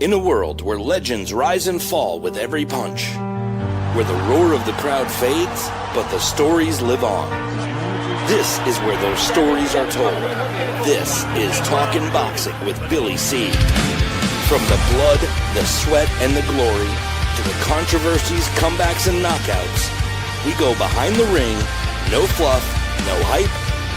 In a world where legends rise and fall with every punch, where the roar of the crowd fades, but the stories live on. This is where those stories are told. This is Talkin' Boxing with Billy C. From the blood, the sweat, and the glory, to the controversies, comebacks, and knockouts, we go behind the ring, no fluff, no hype,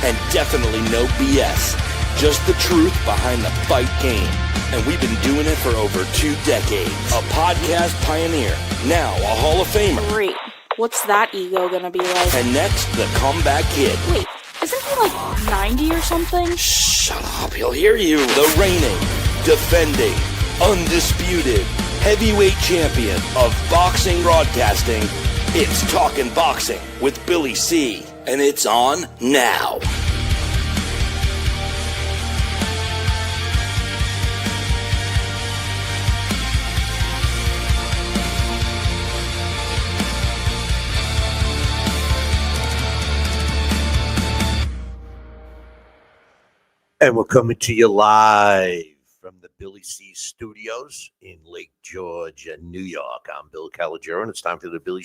and definitely no BS. Just the truth behind the fight game. And we've been doing it for over 2 decades. A podcast pioneer, now a Hall of Famer. Great. What's that ego gonna be like? And next, the comeback kid. Wait, isn't he like 90 or something? Shut up, he'll hear you. The reigning, defending, undisputed, heavyweight champion of boxing broadcasting. It's Talkin' Boxing with Billy C. And it's on now. And we're coming to you live from the Billy C Studios in Lake George, New York. I'm Bill Calogero, and it's time for the Billy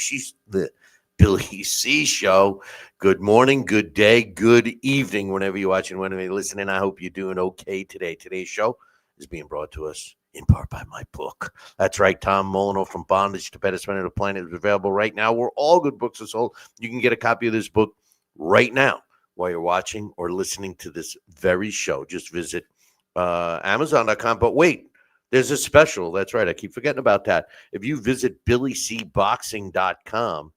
C Show. Good morning, good day, good evening, whenever you're watching, whenever you're listening. I hope you're doing okay today. Today's show is being brought to us in part by my book. That's right, Tom Molyneux, From Bondage to Better Spending the Planet, is available right now where all good books are sold. You can get a copy of this book right now while you're watching or listening to this very show. Just visit Amazon.com. But wait, there's a special. That's right. I keep forgetting about that. If you visit BillyCBoxing.com,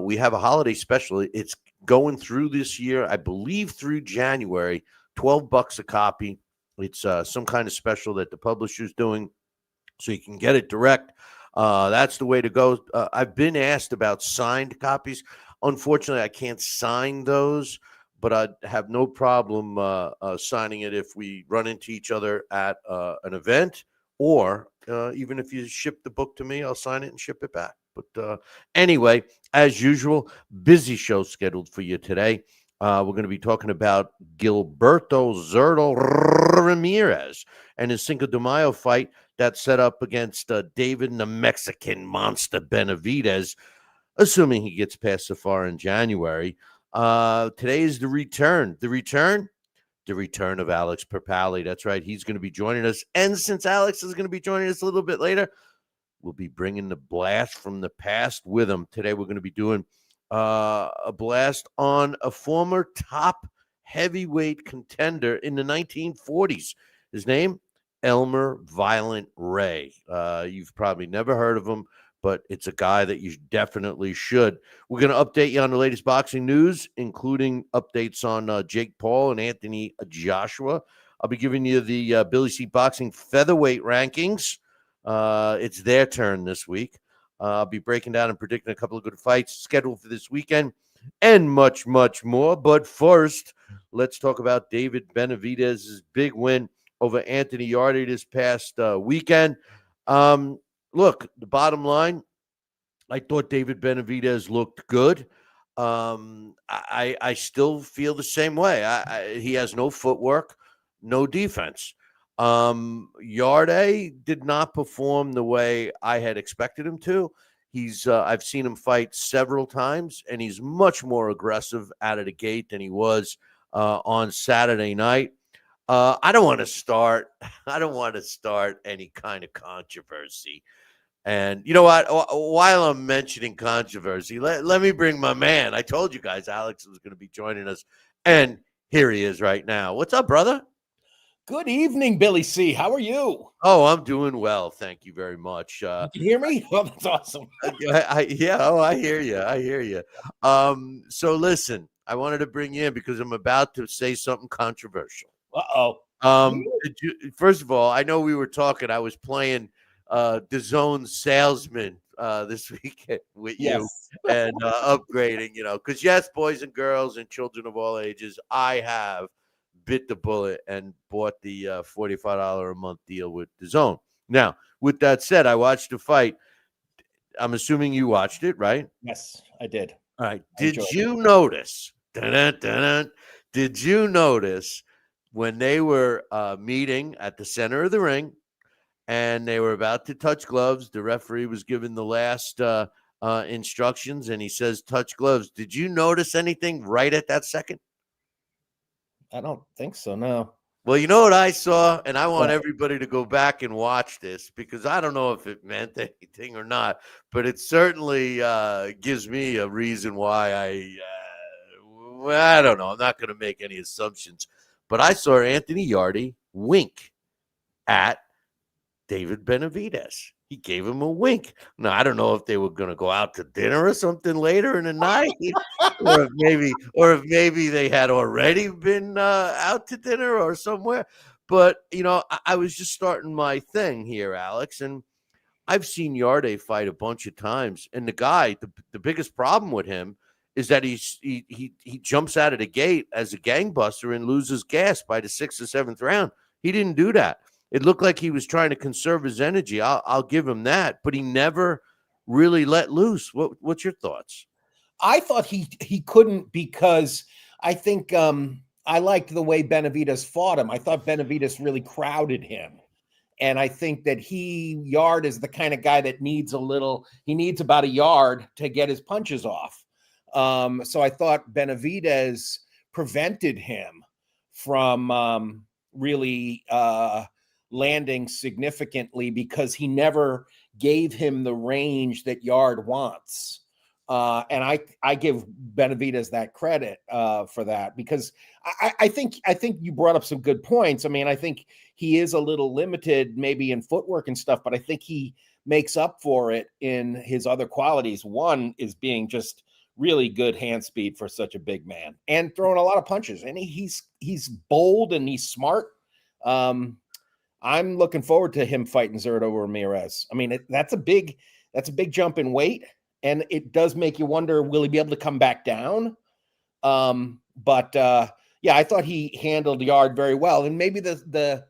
we have a holiday special. It's going through this year, I believe through January, $12 a copy. It's some kind of special that the publisher's doing, so you can get it direct. That's the way to go. I've been asked about signed copies. Unfortunately, I can't sign those, but I'd have no problem signing it if we run into each other at an event, or even if you ship the book to me, I'll sign it and ship it back. But anyway, as usual, busy show scheduled for you today. We're going to be talking about Gilberto Zurdo Ramirez and his Cinco de Mayo fight that set up against David the Mexican Monster Benavidez, assuming he gets past so far in January. Today is the return of Alex Pierpaoli. That's right. He's going to be joining us. And since Alex is going to be joining us a little bit later, we'll be bringing the blast from the past with him. Today, we're going to be doing a blast on a former top heavyweight contender in the 1940s. His name, Elmer Violent Ray. You've probably never heard of him, but it's a guy that you definitely should. We're going to update you on the latest boxing news, including updates on Jake Paul and Anthony Joshua. I'll be giving you the Billy C Boxing featherweight rankings. It's their turn this week. I'll be breaking down and predicting a couple of good fights scheduled for this weekend and much, much more. But first, let's talk about David Benavidez's big win over Anthony Yarde this past weekend. Look, the bottom line, I thought David Benavidez looked good. I still feel the same way. He has no footwork, no defense. Yarde did not perform the way I had expected him to. I've seen him fight several times, and he's much more aggressive out of the gate than he was on Saturday night. I don't want to start any kind of controversy. And you know what? While I'm mentioning controversy, let me bring my man. I told you guys Alex was going to be joining us, and here he is right now. What's up, brother? Good evening, Billy C. How are you? Oh, I'm doing well. Thank you very much. You can hear me? Oh, that's awesome. I hear you. So listen, I wanted to bring you in because I'm about to say something controversial. First of all, I know we were talking. I was playing DAZN salesman this weekend with you and upgrading, because yes, boys and girls and children of all ages, I have bit the bullet and bought the $45 a month deal with DAZN. Now, with that said, I watched the fight. I'm assuming you watched it, right? Yes, I did. All right. Did you notice? Did you notice when they were meeting at the center of the ring and they were about to touch gloves. The referee was given the last instructions, and he says, touch gloves. Did you notice anything right at that second? I don't think so. No. Well, you know what I saw, and I want What? everybody to go back and watch this because I don't know if it meant anything or not, but it certainly gives me a reason why I don't know. I'm not going to make any assumptions, but I saw Anthony Yarde wink at David Benavidez. He gave him a wink. Now, I don't know if they were going to go out to dinner or something later in the night, or if maybe they had already been out to dinner or somewhere. But, I was just starting my thing here, Alex, and I've seen Yarde fight a bunch of times. And the guy, the biggest problem with him is that he jumps out of the gate as a gangbuster and loses gas by the 6th or 7th round. He didn't do that. It looked like he was trying to conserve his energy. I'll give him that, but he never really let loose. What's your thoughts? I thought he couldn't because I think I liked the way Benavidez fought him. I thought Benavidez really crowded him. And I think that Yarde is the kind of guy that needs about a yard to get his punches off. So I thought Benavidez prevented him from really landing significantly because he never gave him the range that Yarde wants. And I give Benavidez that credit for that because I think you brought up some good points. I mean, I think he is a little limited maybe in footwork and stuff, but I think he makes up for it in his other qualities. One is being just really good hand speed for such a big man and throwing a lot of punches. And he's bold and he's smart. I'm looking forward to him fighting Zurdo Ramirez. I mean, that's a big jump in weight. And it does make you wonder, will he be able to come back down? But I thought he handled Yarde very well. And maybe that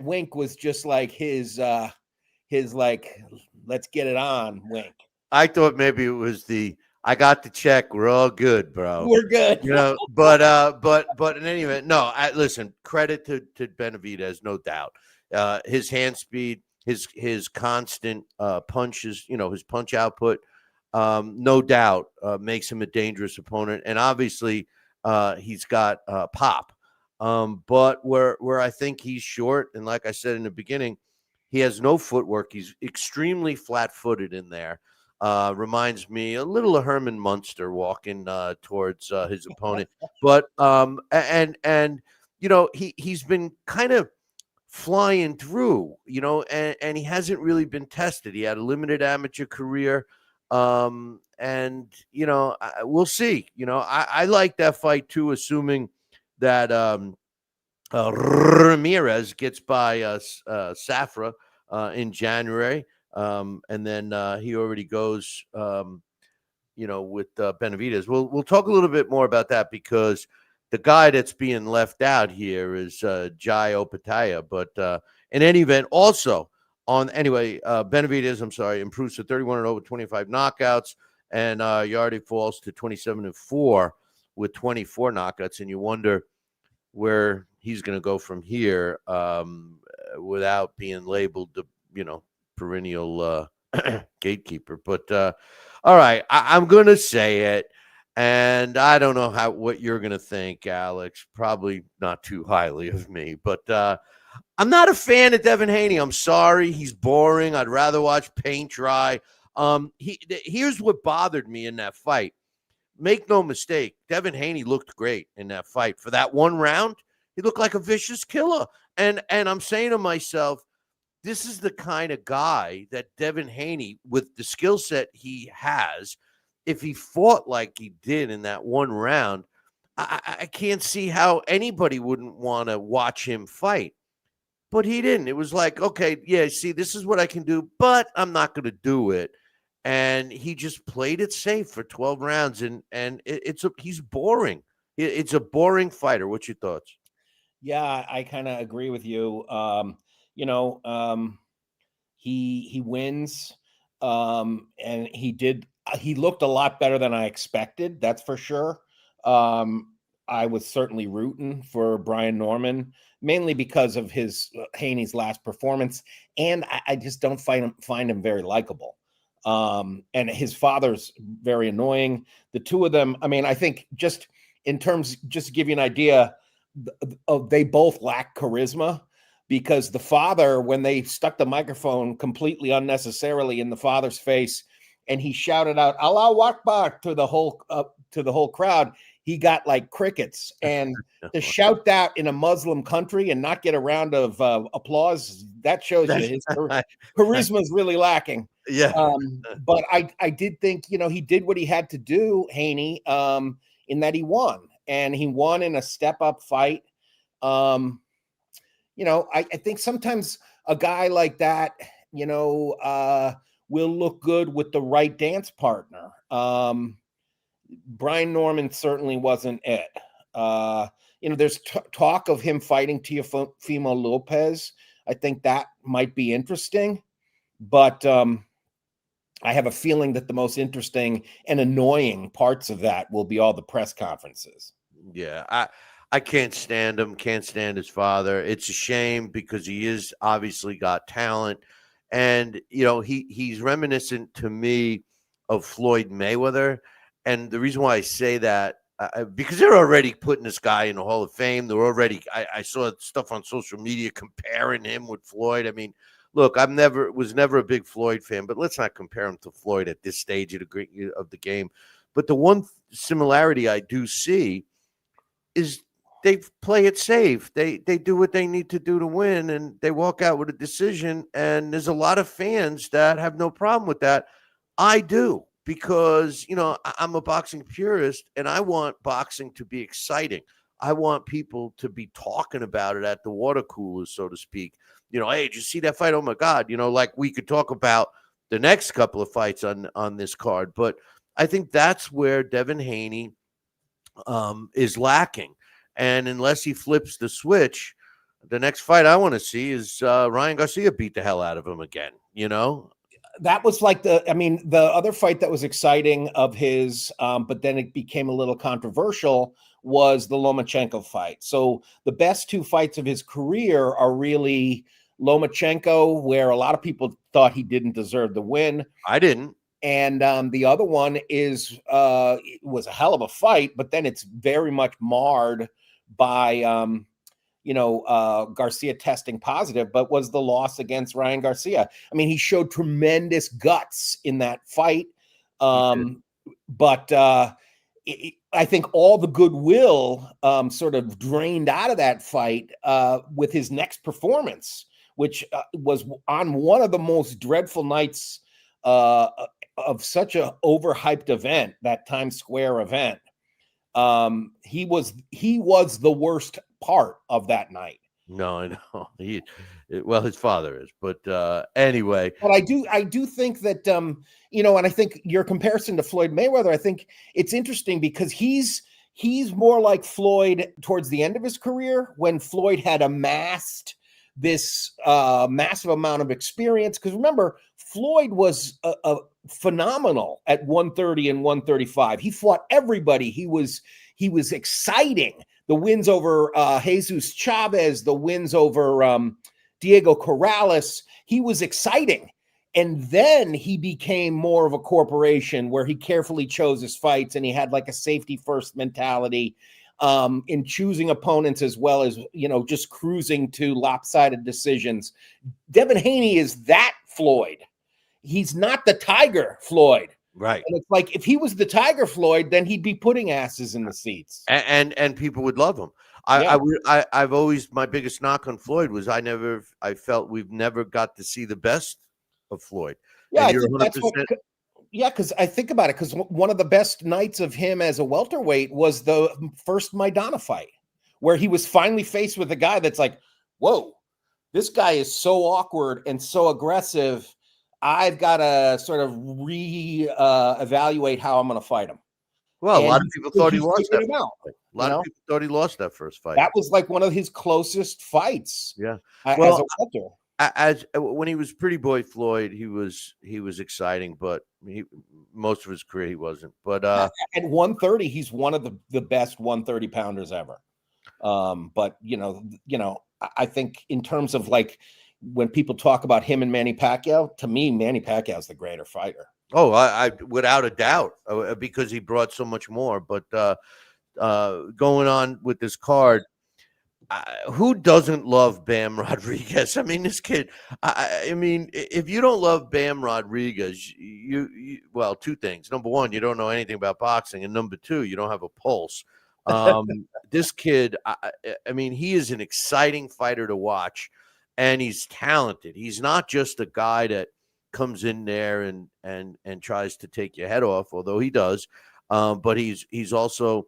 wink was just like his like, let's get it on wink. I thought maybe it was I got the check. We're all good, bro. We're good. But in any event, no, listen, credit to Benavidez, no doubt. His hand speed, his constant punches, his punch output, no doubt makes him a dangerous opponent. And obviously he's got pop. But where I think he's short, and like I said in the beginning, he has no footwork. He's extremely flat-footed in there. Reminds me a little of Herman Munster walking towards his opponent. But he's been kind of flying through, and he hasn't really been tested. He had a limited amateur career. We'll see. I like that fight too, assuming that Ramirez gets by Safra in January. And then he already goes, with Benavidez. We'll talk a little bit more about that because the guy that's being left out here is Jai Opetaia. But in any event, also Benavidez, improves to 31-0 with 25 knockouts, and Yarde falls to 27-4 with 24 knockouts. And you wonder where he's going to go from here without being labeled the, perennial gatekeeper. But all right, I'm going to say it, and I don't know what you're going to think, Alex. Probably not too highly of me, but I'm not a fan of Devin Haney. I'm sorry, he's boring. I'd rather watch paint dry. Here's what bothered me in that fight. Make no mistake, Devin Haney looked great in that fight. For that one round, he looked like a vicious killer. And I'm saying to myself, this is the kind of guy that Devin Haney, with the skill set he has, if he fought like he did in that one round, I can't see how anybody wouldn't want to watch him fight. But he didn't. It was like, okay, yeah, see, this is what I can do, but I'm not going to do it. And he just played it safe for 12 rounds, and he's boring. It's a boring fighter. What's your thoughts? Yeah, I kind of agree with you. He wins, and he looked a lot better than I expected. That's for sure. I was certainly rooting for Brian Norman, mainly because of his Haney's last performance, and I just don't find him very likable. And his father's very annoying. The two of them, I mean, I think just in terms, just to give you an idea, of they both lack charisma, because the father, when they stuck the microphone completely unnecessarily in the father's face, and he shouted out "Allahu Akbar" to the whole crowd, he got like crickets. And to shout that in a Muslim country and not get a round of applause, that shows you his charisma is really lacking. Yeah. But I did think, he did what he had to do, Haney, in that he won. And he won in a step-up fight. I think sometimes a guy like that, will look good with the right dance partner. Brian Norman certainly wasn't it. There's talk of him fighting Teofimo Lopez. I think that might be interesting, but I have a feeling that the most interesting and annoying parts of that will be all the press conferences. Yeah, I can't stand him. Can't stand his father. It's a shame because he is obviously got talent, and he's reminiscent to me of Floyd Mayweather. And the reason why I say that, because they're already putting this guy in the Hall of Fame. They're already. I saw stuff on social media comparing him with Floyd. I mean, look, was never a big Floyd fan, but let's not compare him to Floyd at this stage of the game. But the one similarity I do see is they play it safe. They do what they need to do to win, and they walk out with a decision. And there's a lot of fans that have no problem with that. I do, because I'm a boxing purist, and I want boxing to be exciting. I want people to be talking about it at the water coolers, so to speak. Hey, did you see that fight? Oh my God! Like we could talk about the next couple of fights on this card, but I think that's where Devin Haney is lacking. And unless he flips the switch, the next fight I want to see is Ryan Garcia beat the hell out of him again. That was like the other fight that was exciting of his, but then it became a little controversial, was the Lomachenko fight. So the best two fights of his career are really Lomachenko, where a lot of people thought he didn't deserve the win. I didn't. And the other one it was a hell of a fight, but then it's very much marred by Garcia testing positive, but was the loss against Ryan Garcia. I mean, he showed tremendous guts in that fight. But I think all the goodwill sort of drained out of that fight with his next performance, which was on one of the most dreadful nights of such a overhyped event, that Times Square event. He was the worst part of that night. No, I know. His father is, but anyway. But I do think that and I think your comparison to Floyd Mayweather, I think it's interesting because he's more like Floyd towards the end of his career, when Floyd had amassed this massive amount of experience. Because remember, Floyd was a phenomenal at 130 and 135. He fought everybody. He was exciting. The wins over Jesus Chavez, the wins over Diego Corrales, he was exciting. And then he became more of a corporation, where he carefully chose his fights, and he had like a safety first mentality in choosing opponents, as well as, just cruising to lopsided decisions. Devin Haney is that Floyd. He's not the Tiger Floyd. Right. And it's like, if he was the Tiger Floyd, then he'd be putting asses in the seats. And people would love him. I've always, my biggest knock on Floyd was I felt we've never got to see the best of Floyd. Yeah, because I think about it, because one of the best nights of him as a welterweight was the first Maidana fight, where he was finally faced with a guy that's like, whoa, this guy is so awkward and so aggressive. I've got to sort of evaluate how I'm going to fight him. Well, a lot of people thought he lost that. A lot of people thought he lost that first fight. That was like one of his closest fights. Yeah. As a welter. as when he was Pretty Boy Floyd, he was exciting, but most of his career he wasn't. But at 130, he's one of the best 130 pounders ever. But I think in terms of like when people talk about him and Manny Pacquiao, to me, Manny Pacquiao is the greater fighter. oh, I without a doubt, because he brought so much more. But going on with this card, who doesn't love Bam Rodriguez? I mean, this kid. I mean, if you don't love Bam Rodriguez, you well, two things. Number one, you don't know anything about boxing, and number two, you don't have a pulse. This kid, I mean, he is an exciting fighter to watch, and he's talented. He's not just a guy that comes in there and tries to take your head off, although he does. But he's also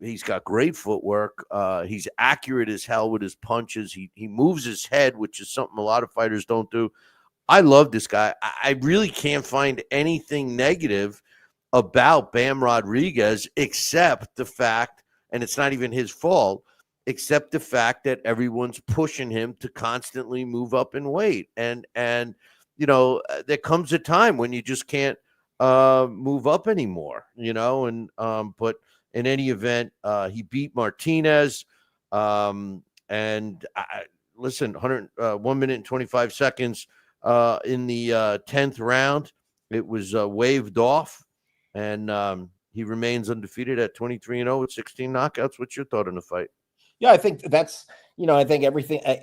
he's got great footwork. He's accurate as hell with his punches. He moves his head, which is something a lot of fighters don't do. I love this guy. I really can't find anything negative about Bam Rodriguez except the fact, and it's not even his fault, except the fact that everyone's pushing him to constantly move up in weight. And there comes a time when you just can't move up anymore, and but in any event, he beat Martinez. Listen, 1 minute and 25 seconds in the 10th round. It was waved off, and he remains undefeated at 23-0 with 16 knockouts. What's your thought on the fight? Yeah, I think that's, I think I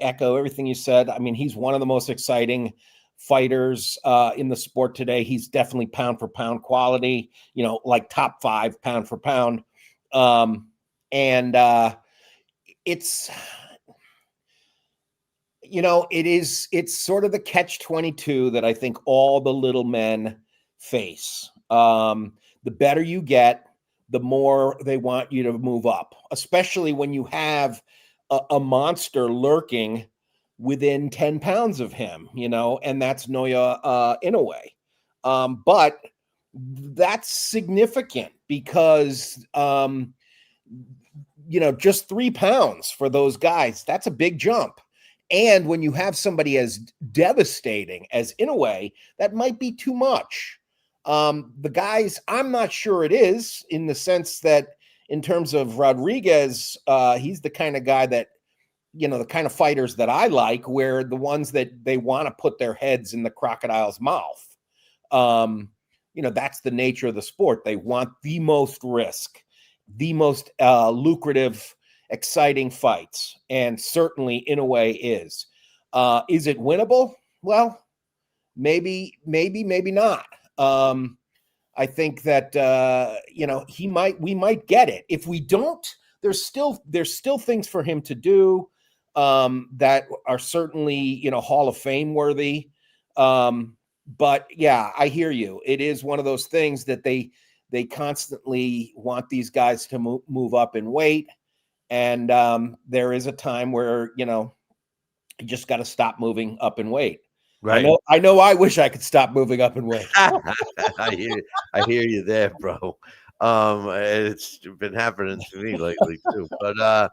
echo everything you said. I mean, he's one of the most exciting fighters in the sport today. He's definitely pound for pound quality, like top 5 pound for pound. It's, it's sort of the catch-22 that I think all the little men face. The better you get, the more they want you to move up, especially when you have a monster lurking within 10 pounds of him, and that's Naoya Inoue. But that's significant because, just 3 pounds for those guys, that's a big jump. And when you have somebody as devastating as Inoue, that might be too much. The guys, I'm not sure it is, in the sense that in terms of Rodriguez, he's the kind of guy that, the kind of fighters that I like, where the ones that they want to put their heads in the crocodile's mouth. That's the nature of the sport. They want the most risk, the most lucrative, exciting fights. And certainly Inoue is. Is it winnable? Well, maybe not. I think that, we might get it. If we don't, there's still things for him to do that are certainly, Hall of Fame worthy. But yeah, I hear you. It is one of those things that they constantly want these guys to move up in weight. And there is a time where, you just got to stop moving up in weight. Right. I know. I wish I could stop moving up in weight. I hear you there, bro. It's been happening to me lately too. But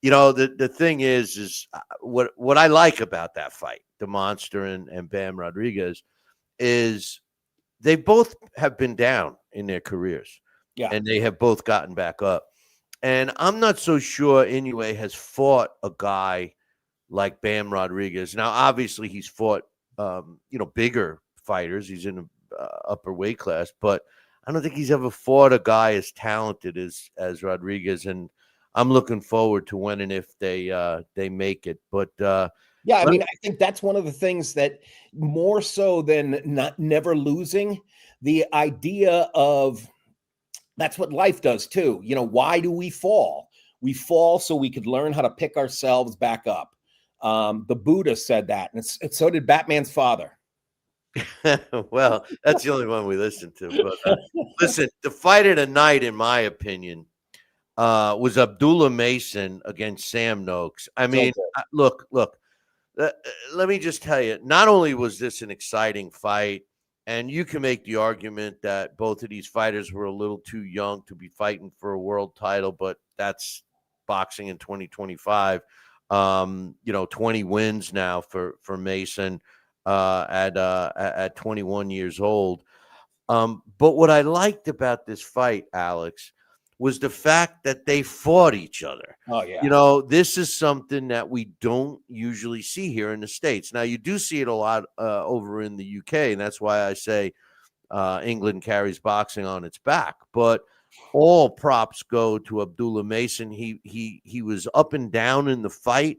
the thing is what I like about that fight, the Monster and Bam Rodriguez, is they both have been down in their careers. Yeah. And they have both gotten back up. And I'm not so sure Inoue has fought a guy like Bam Rodriguez. Now, obviously, he's fought, bigger fighters. He's in the upper weight class, but I don't think he's ever fought a guy as talented as Rodriguez. And I'm looking forward to when and if they make it. But yeah, I mean, I think that's one of the things that more so than never losing, the idea of that's what life does too. Why do we fall? We fall so we could learn how to pick ourselves back up. The Buddha said that, and so did Batman's father. Well, that's the only one we listened to. But listen, the fight of the night, in my opinion, was Abdullah Mason against Sam Noakes. I mean, look. Let me just tell you, not only was this an exciting fight, and you can make the argument that both of these fighters were a little too young to be fighting for a world title, but that's boxing in 2025. 20 wins now for Mason at 21 years old. But what I liked about this fight, Alex, was the fact that they fought each other. Oh, yeah. This is something that we don't usually see here in the States. Now, you do see it a lot over in the UK, and that's why I say England carries boxing on its back. But all props go to Abdullah Mason. He was up and down in the fight,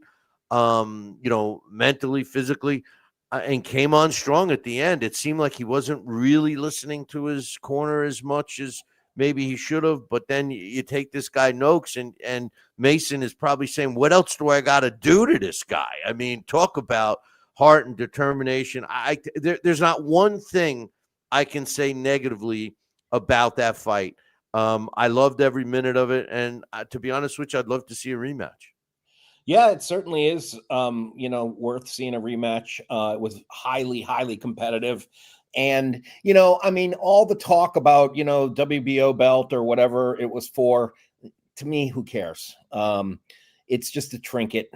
mentally, physically, and came on strong at the end. It seemed like he wasn't really listening to his corner as much as maybe he should have. But then you take this guy Noakes, and Mason is probably saying, what else do I got to do to this guy? I mean, talk about heart and determination. There's not one thing I can say negatively about that fight. I loved every minute of it. And to be honest with you, I'd love to see a rematch. Yeah, it certainly is, worth seeing a rematch. It was highly, highly competitive. And, all the talk about, WBO belt or whatever it was for, to me, who cares? It's just a trinket.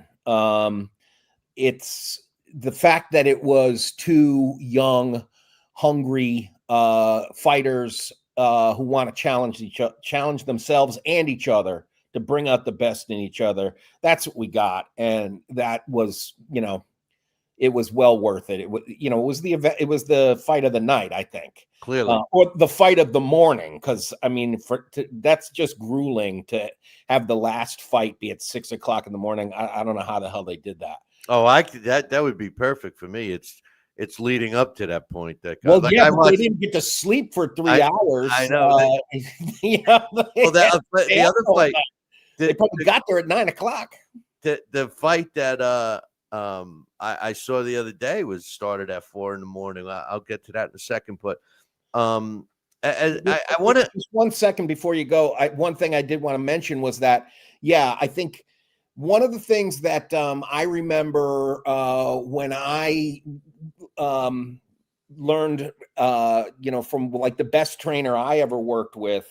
It's the fact that it was two young, hungry fighters who want to challenge themselves and each other to bring out the best in each other. That's what we got. And that was, it was well worth it. It was, it was the event. It was the fight of the night, I think. Clearly. Or the fight of the morning. Cause I mean, that's just grueling to have the last fight be at 6 o'clock in the morning. I don't know how the hell they did that. Oh, that would be perfect for me. It's leading up to that point. They didn't get to sleep for 3 hours. I know. The other fight, they probably got there at 9 o'clock. The fight that I saw the other day was started at 4 in the morning. I'll get to that in a second, but I want to just 1 second before you go. One thing I did want to mention was that, I think one of the things that I remember when I learned, from like the best trainer I ever worked with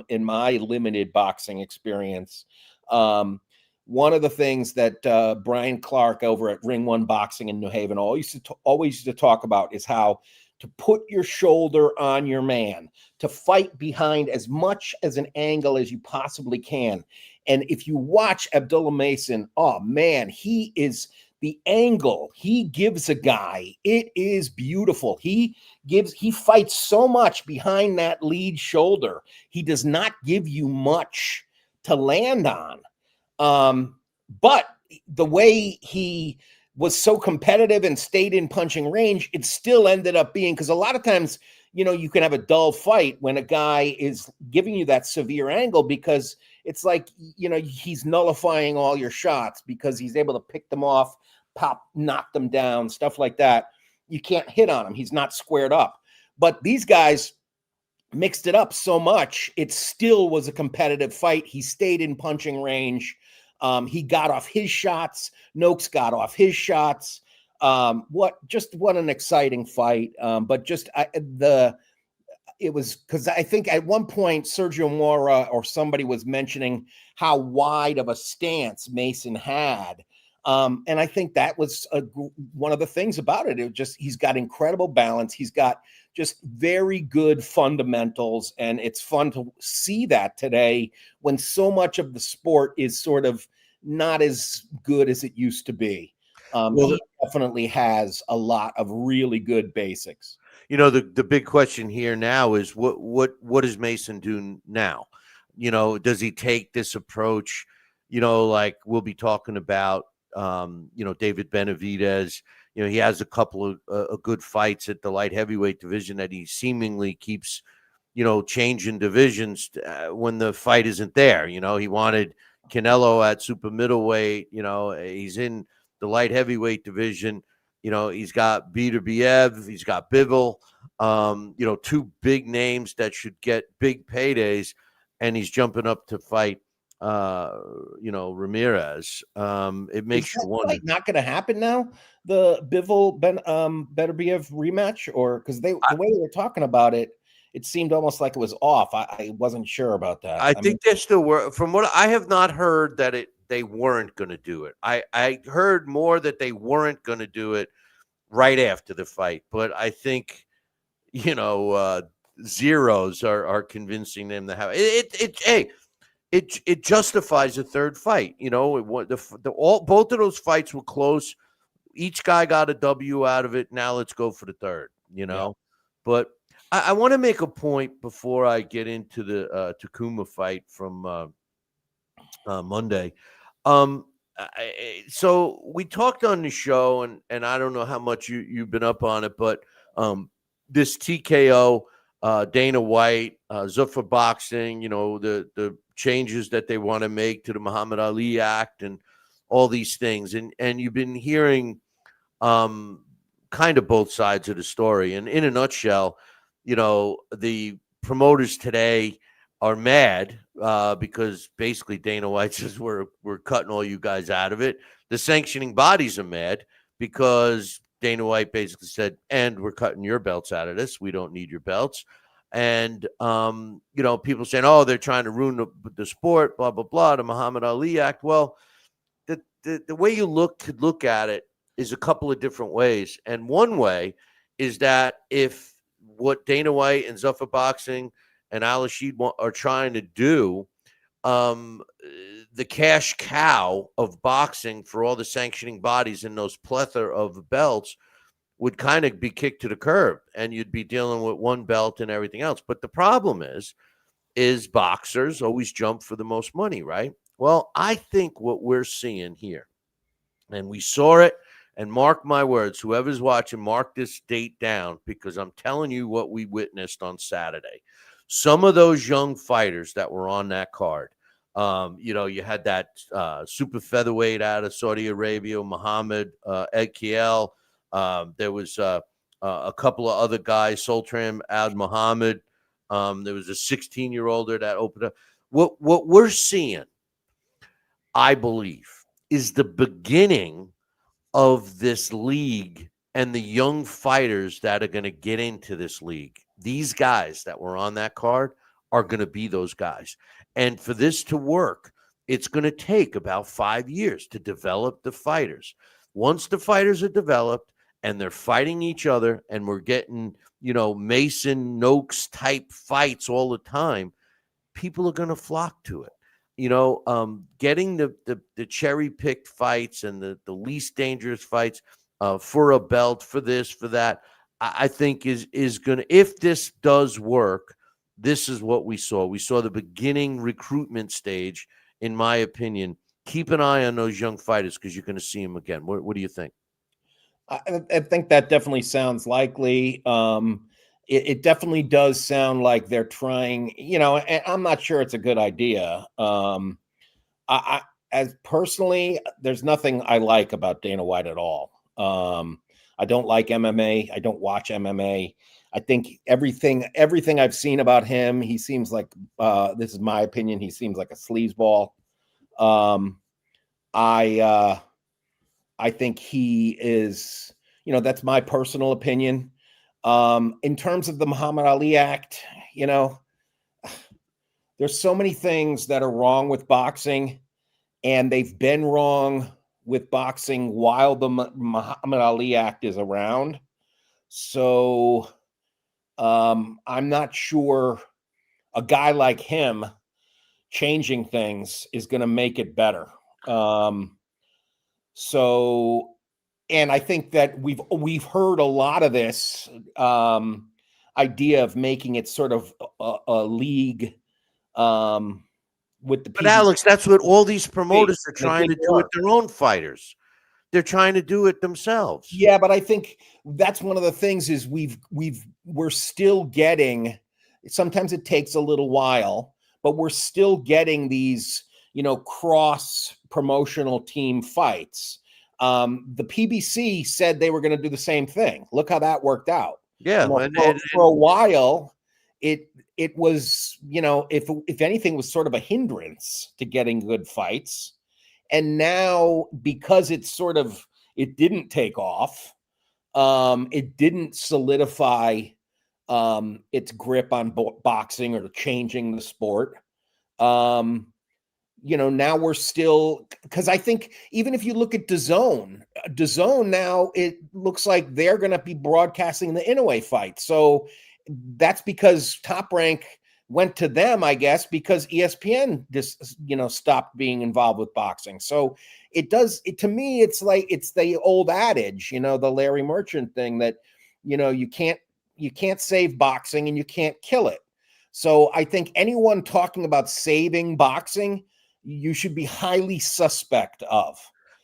in my limited boxing experience. One of the things that Brian Clark over at Ring One Boxing in New Haven always used to talk about is how to put your shoulder on your man, to fight behind as much as an angle as you possibly can. And if you watch Abdullah Mason, oh man, he is the angle he gives a guy. It is beautiful. He fights so much behind that lead shoulder. He does not give you much to land on. But the way he was so competitive and stayed in punching range, it still ended up being, because a lot of times, you can have a dull fight when a guy is giving you that severe angle, because it's like, he's nullifying all your shots because he's able to pick them off, knock them down, stuff like that. You can't hit on him. He's not squared up. But these guys mixed it up so much, it still was a competitive fight. He stayed in punching range. He got off his shots. Noakes got off his shots. What an exciting fight. It was because I think at one point Sergio Mora or somebody was mentioning how wide of a stance Mason had. And I think that was one of the things about it. He's got incredible balance. He's got just very good fundamentals. And it's fun to see that today when so much of the sport is sort of not as good as it used to be. He definitely has a lot of really good basics. The big question here now is what does Mason do now? Does he take this approach? Like we'll be talking about, David Benavidez. He has a couple of good fights at the light heavyweight division that he seemingly keeps, changing divisions when the fight isn't there. He wanted Canelo at super middleweight. He's in the light heavyweight division. He's got Biev, he's got Bivol, two big names that should get big paydays, and he's jumping up to fight Ramirez. It makes you wonder. Not going to happen now. The Bivol Beterbiev rematch, or because the way they were talking about it, it seemed almost like it was off. I wasn't sure about that. I think they're still from what I have not heard that they weren't going to do it. I heard more that they weren't going to do it right after the fight, but I think, zeros are convincing them to have it justifies a third fight. Both of those fights were close. Each guy got a W out of it. Now let's go for the third, Yeah. But I want to make a point before I get into the Takuma fight from Monday. So we talked on the show, and I don't know how much you've been up on it, but this TKO, Dana White, Zuffa Boxing, the changes that they want to make to the Muhammad Ali Act and all these things, and you've been hearing kind of both sides of the story. And in a nutshell, the promoters today are mad because basically Dana White says we're cutting all you guys out of it. The sanctioning bodies are mad because Dana White basically said, and we're cutting your belts out of this. We don't need your belts. And, people saying, oh, they're trying to ruin the sport, blah, blah, blah, the Muhammad Ali Act. Well, the way you could look at it is a couple of different ways. And one way is that if what Dana White and Zuffa Boxing and Al Rashid are trying to do, the cash cow of boxing for all the sanctioning bodies and those plethora of belts would kind of be kicked to the curb, and you'd be dealing with one belt and everything else. But the problem is boxers always jump for the most money, right? Well, I think what we're seeing here, and we saw it, and mark my words, whoever's watching, mark this date down, because I'm telling you what we witnessed on Saturday. Some of those young fighters that were on that card, you had that super featherweight out of Saudi Arabia, Muhammad Edkiel. There was a couple of other guys, Sultan Al Muhammad. There was a 16-year-older that opened up. What we're seeing, I believe, is the beginning of this league and the young fighters that are going to get into this league. These guys that were on that card are going to be those guys. And for this to work, it's going to take about 5 years to develop the fighters. Once the fighters are developed and they're fighting each other and we're getting, Mason Noakes type fights all the time, people are going to flock to it. Getting the cherry picked fights and the least dangerous fights for a belt, for this, for that, I think is going to, if this does work, this is what we saw. We saw the beginning recruitment stage, in my opinion. Keep an eye on those young fighters because you're going to see them again. What do you think? I think that definitely sounds likely. It definitely does sound like they're trying, and I'm not sure it's a good idea. As personally, there's nothing I like about Dana White at all. I don't like MMA. I don't watch MMA. I think everything I've seen about him, he seems like, this is my opinion, he seems like a sleazeball. I think he is, that's my personal opinion. In terms of the Muhammad Ali Act, there's so many things that are wrong with boxing, and they've been wrong with boxing while the Muhammad Ali Act is around. So I'm not sure a guy like him changing things is going to make it better. And I think that we've heard a lot of this idea of making it sort of a league with the But Alex, that's what all these promoters are trying to do with their own fighters. They're trying to do it themselves. Yeah, but I think that's one of the things is we're still getting, sometimes it takes a little while, but we're still getting these, cross promotional team fights. The PBC said they were going to do the same thing. Look how that worked out. Yeah. For a while, it was, if anything, was sort of a hindrance to getting good fights. And now, because it didn't take off, it didn't solidify its grip on boxing or changing the sport. now we're still, because I think even if you look at DAZN now, it looks like they're going to be broadcasting the Inoue fight. So that's because Top Rank went to them, I guess, because ESPN just, stopped being involved with boxing. So to me, it's like, it's the old adage, the Larry Merchant thing that, you can't save boxing and you can't kill it. So I think anyone talking about saving boxing, you should be highly suspect of.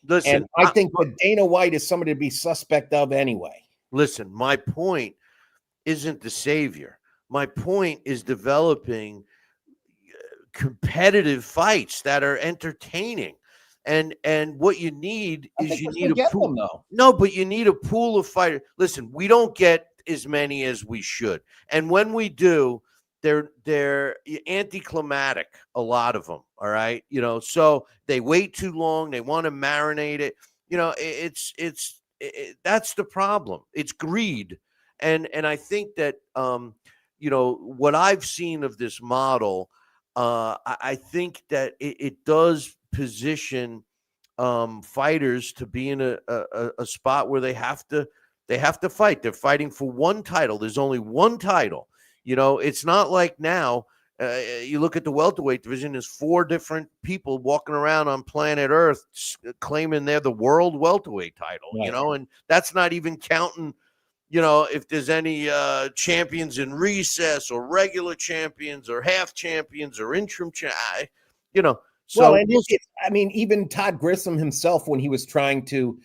Listen, and I think that Dana White is somebody to be suspect of anyway. Listen, my point isn't the savior. My point is developing competitive fights that are entertaining. And what you need is you need a pool. No, but you need a pool of fighters. Listen, we don't get as many as we should. And when we do, they're anticlimactic, a lot of them. All right. So they wait too long. They want to marinate it. That's the problem. It's greed. And I think that, what I've seen of this model, I think that it does position fighters to be in a spot where they have to fight. They're fighting for one title. There's only one title. It's not like now. You look at the welterweight division, there's 4 different people walking around on planet Earth claiming they're the world welterweight title, right. And that's not even counting, if there's any champions in recess or regular champions or half champions or interim So well, and even Todd Grissom himself, when he was trying to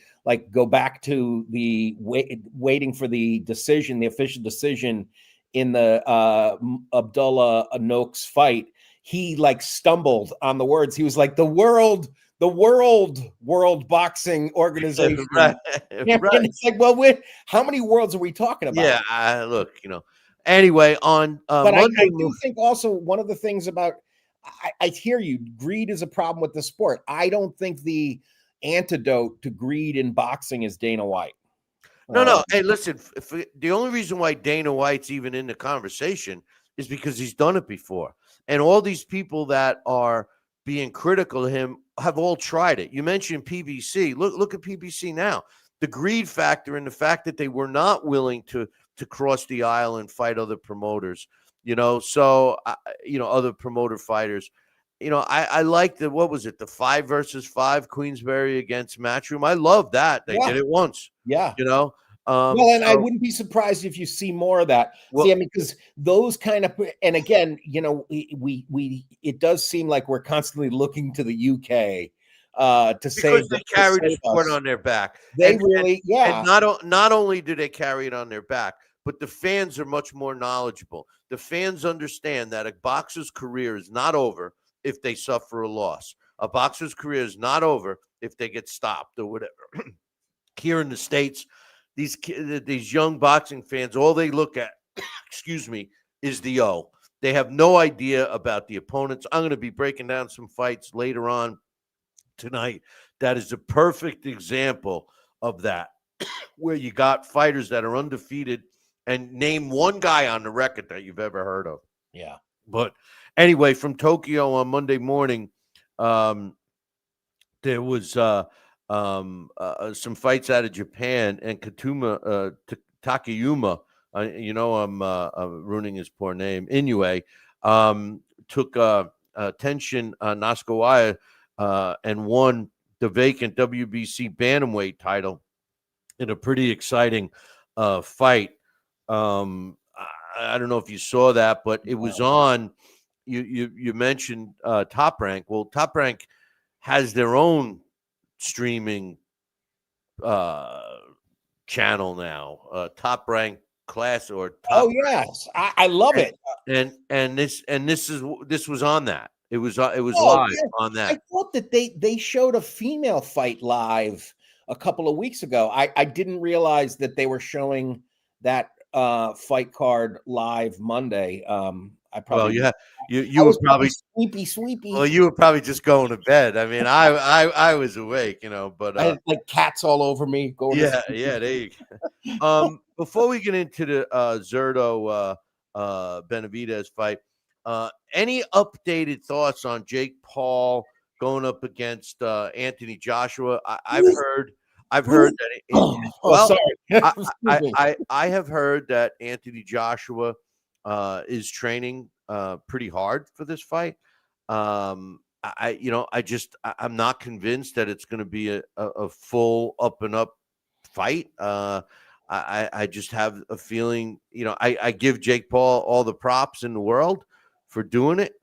go back to the waiting for the official decision in the Abdullah Noakes fight, he stumbled on the words. He was like, the world boxing organization. Right. It's like, well, how many worlds are we talking about? Yeah, look, anyway, on but Monday, I do think also one of the things about, I hear you, greed is a problem with the sport. I don't think the antidote to greed in boxing is Dana White. No. Hey, listen, the only reason why Dana White's even in the conversation is because he's done it before. And all these people that are being critical of him have all tried it. You mentioned PBC. Look at PBC now. The greed factor and the fact that they were not willing to cross the aisle and fight other promoters, other promoter fighters. I like what was it? The 5 versus 5 Queensberry against Matchroom. I love that. They did it once. Yeah. And I wouldn't be surprised if you see more of that. Because those kind of, and again, we it does seem like we're constantly looking to the UK to say they carry the sport on their back. And not only do they carry it on their back, but the fans are much more knowledgeable. The fans understand that a boxer's career is not over if they suffer a loss. A boxer's career is not over if they get stopped or whatever. Here in the States, these young boxing fans, all they look at, is the O. They have no idea about the opponents. I'm going to be breaking down some fights later on tonight. That is a perfect example of that, where you got fighters that are undefeated, and name one guy on the record that you've ever heard of. Yeah. But anyway, from Tokyo on Monday morning, there was some fights out of Japan, and Takayuma, I'm ruining his poor name, Inoue, took Tenshin Nasukawa and won the vacant WBC bantamweight title in a pretty exciting fight. I don't know if you saw that, but it was on. You mentioned Top Rank. Well, Top Rank has their own streaming channel now. Top Rank Class or Top yes, I love it. And this was on that. It was live on that. I thought that they showed a female fight live a couple of weeks ago. I didn't realize that they were showing that fight card live Monday. I probably you were probably sweepy. Well, you were probably just going to bed. I mean, I was awake, but I had like cats all over me. There you go. Before we get into the Zurdo Benavidez fight, any updated thoughts on Jake Paul going up against Anthony Joshua. I've heard that. Sorry. I have heard that Anthony Joshua is training pretty hard for this fight. I'm not convinced that it's going to be a full up and up fight. I just have a feeling, I give Jake Paul all the props in the world for doing it.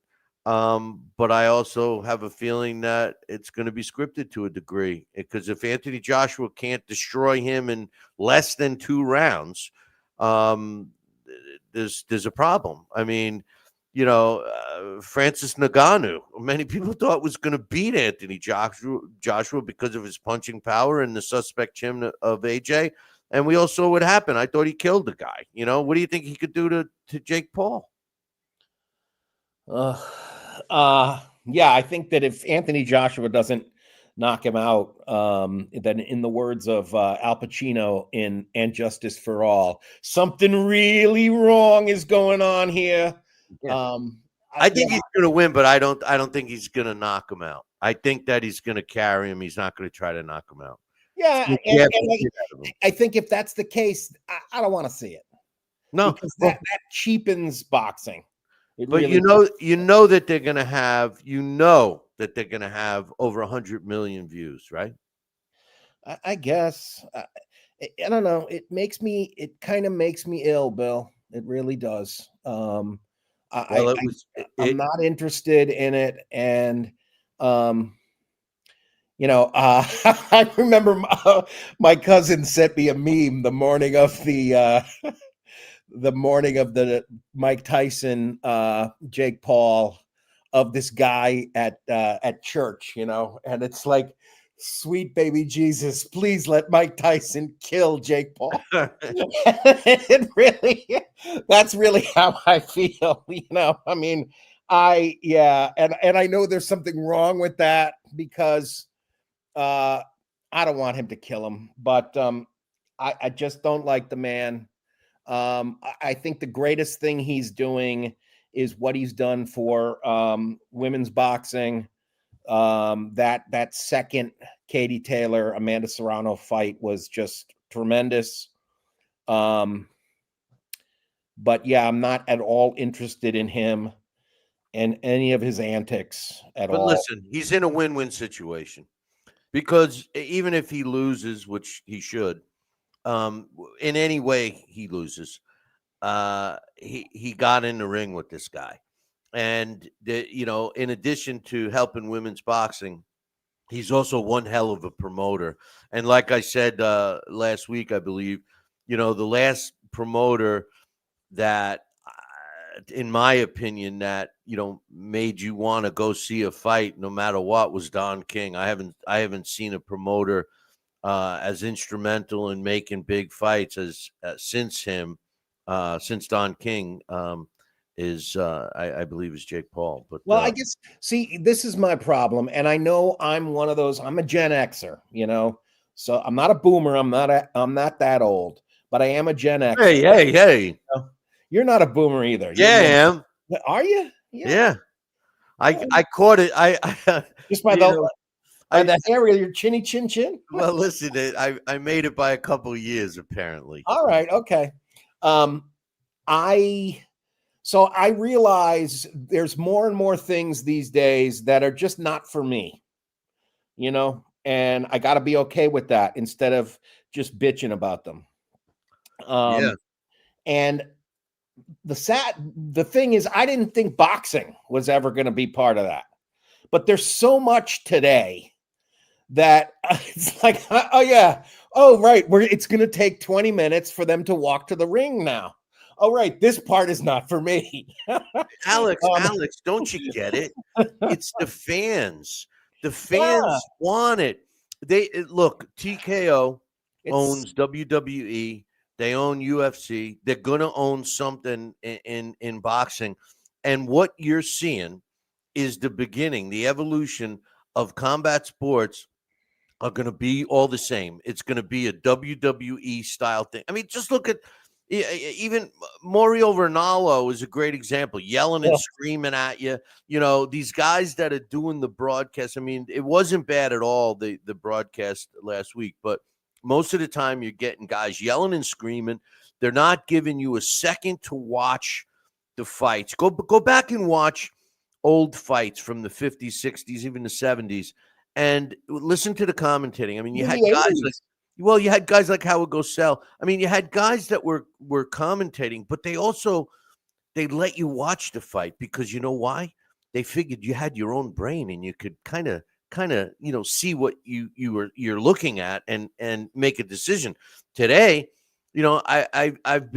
But I also have a feeling that it's going to be scripted to a degree, because if Anthony Joshua can't destroy him in less than 2 rounds, there's a problem. I mean, Francis Ngannou, many people thought was going to beat Anthony Joshua because of his punching power and the suspect chin of AJ. And we all saw what happened. I thought he killed the guy. What do you think he could do to Jake Paul? Yeah, I think that if Anthony Joshua doesn't knock him out, then in the words of Al Pacino in And Justice for All, something really wrong is going on here. Yeah. I think he's going to win, but I don't think he's going to knock him out. I think that he's going to carry him. He's not going to try to knock him out. Yeah, I think if that's the case, I don't want to see it. No, because that cheapens boxing. But really that they're going to have, over 100 million views, right? I guess. I don't know. It kind of makes me ill, Bill. It really does. I'm not interested in it. And, I remember my cousin sent me a meme the morning of the Mike Tyson, Jake Paul, of this guy at church, and it's like, sweet baby Jesus, please let Mike Tyson kill Jake Paul. That's really how I feel, I mean, and I know there's something wrong with that, because I don't want him to kill him, but I just don't like the man. I think the greatest thing he's doing is what he's done for women's boxing. That second Katie Taylor, Amanda Serrano fight was just tremendous. But yeah, I'm not at all interested in him and any of his antics at all. But listen, he's in a win-win situation, because even if he loses, which he should, in any way he loses, he got in the ring with this guy. And, in addition to helping women's boxing, he's also one hell of a promoter. And like I said last week, I believe, the last promoter that, in my opinion, that, made you want to go see a fight no matter what, was Don King. I haven't seen a promoter as instrumental in making big fights as since Don King. I believe is Jake Paul. But I guess, see, this is my problem, and I know I'm one of those. I'm a Gen Xer, so I'm not a boomer. I'm not that old, but I am a Gen Xer. Hey! You're not a boomer either. I am. Are you? Yeah. I caught it. I just by the hair of your chinny chin. Well, listen, I made it by a couple of years, apparently. All right, okay. So I realize there's more and more things these days that are just not for me, and I got to be okay with that instead of just bitching about them. And the thing is, I didn't think boxing was ever going to be part of that, but there's so much today that it's like, oh yeah, oh right, it's going to take 20 minutes for them to walk to the ring now. Oh, right. This part is not for me. Alex, don't you get it? It's the fans. The fans want it. Look, TKO owns WWE. They own UFC. They're going to own something in boxing. And what you're seeing is the beginning, the evolution of combat sports are going to be all the same. It's going to be a WWE style thing. I mean, just look at Even Mario Ronaldo is a great example, yelling and screaming at you. You know, these guys that are doing the broadcast. I mean, it wasn't bad at all, the broadcast last week, but most of the time you're getting guys yelling and screaming. They're not giving you a second to watch the fights. Go back and watch old fights from the 50s, 60s, even the 70s, and listen to the commentating. I mean, you had guys like, well, you had guys like Howard Cosell. I mean, you had guys that were commentating, but they let you watch the fight because you know why? They figured you had your own brain and you could kind of see what you're looking at and make a decision. Today, I've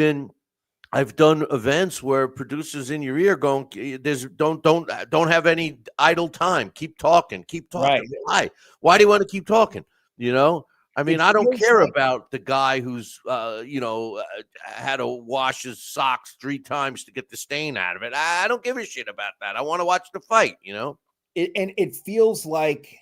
done events where producers in your ear going, don't have any idle time. Keep talking. Right. Why do you want to keep talking? You know, I mean, I don't care about the guy who's, had to wash his socks 3 times to get the stain out of it. I don't give a shit about that. I want to watch the fight, And it feels like,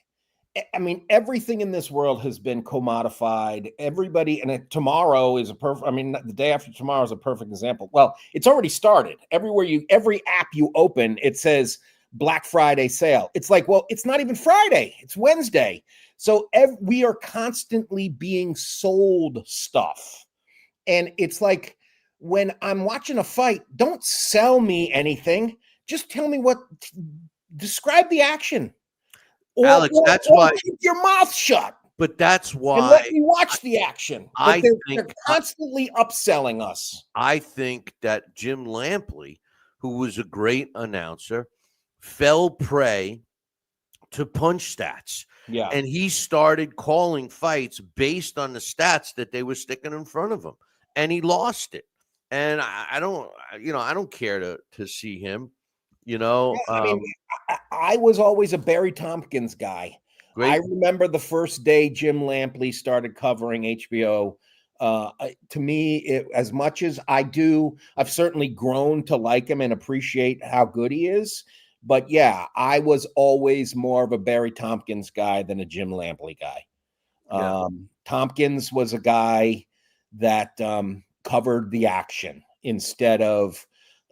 I mean, everything in this world has been commodified. Everybody, and tomorrow is the day after tomorrow is a perfect example. Well, it's already started. Every app you open, it says Black Friday sale. It's like, well, it's not even Friday. It's Wednesday. So we are constantly being sold stuff. And it's like, when I'm watching a fight, don't sell me anything. Just tell me describe the action. Alex, that's why keep your mouth shut. But that's why. And let me watch the action. But they're constantly upselling us. I think that Jim Lampley, who was a great announcer, fell prey to punch stats. Yeah. And he started calling fights based on the stats that they were sticking in front of him. And he lost it. And I don't care to see him, I was always a Barry Tompkins guy. Great. I remember the first day Jim Lampley started covering HBO. To me, as much as I've certainly grown to like him and appreciate how good he is. But yeah, I was always more of a Barry Tompkins guy than a Jim Lampley guy. Yeah. Tompkins was a guy that covered the action instead of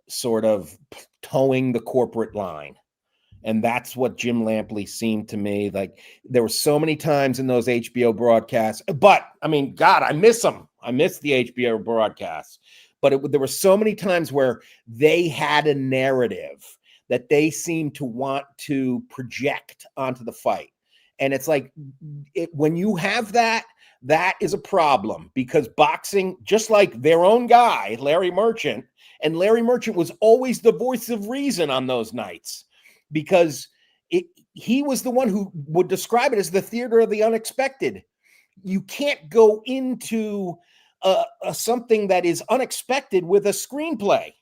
sort of towing the corporate line. And that's what Jim Lampley seemed to me like. There were so many times in those HBO broadcasts, but I mean, God, I miss them. I miss the HBO broadcasts. But there were so many times where they had a narrative that they seemed to want to project onto the fight. And it's like, when you have that is a problem, because boxing, just like their own guy, Larry Merchant, and Larry Merchant was always the voice of reason on those nights, because he was the one who would describe it as the theater of the unexpected. You can't go into something that is unexpected with a screenplay,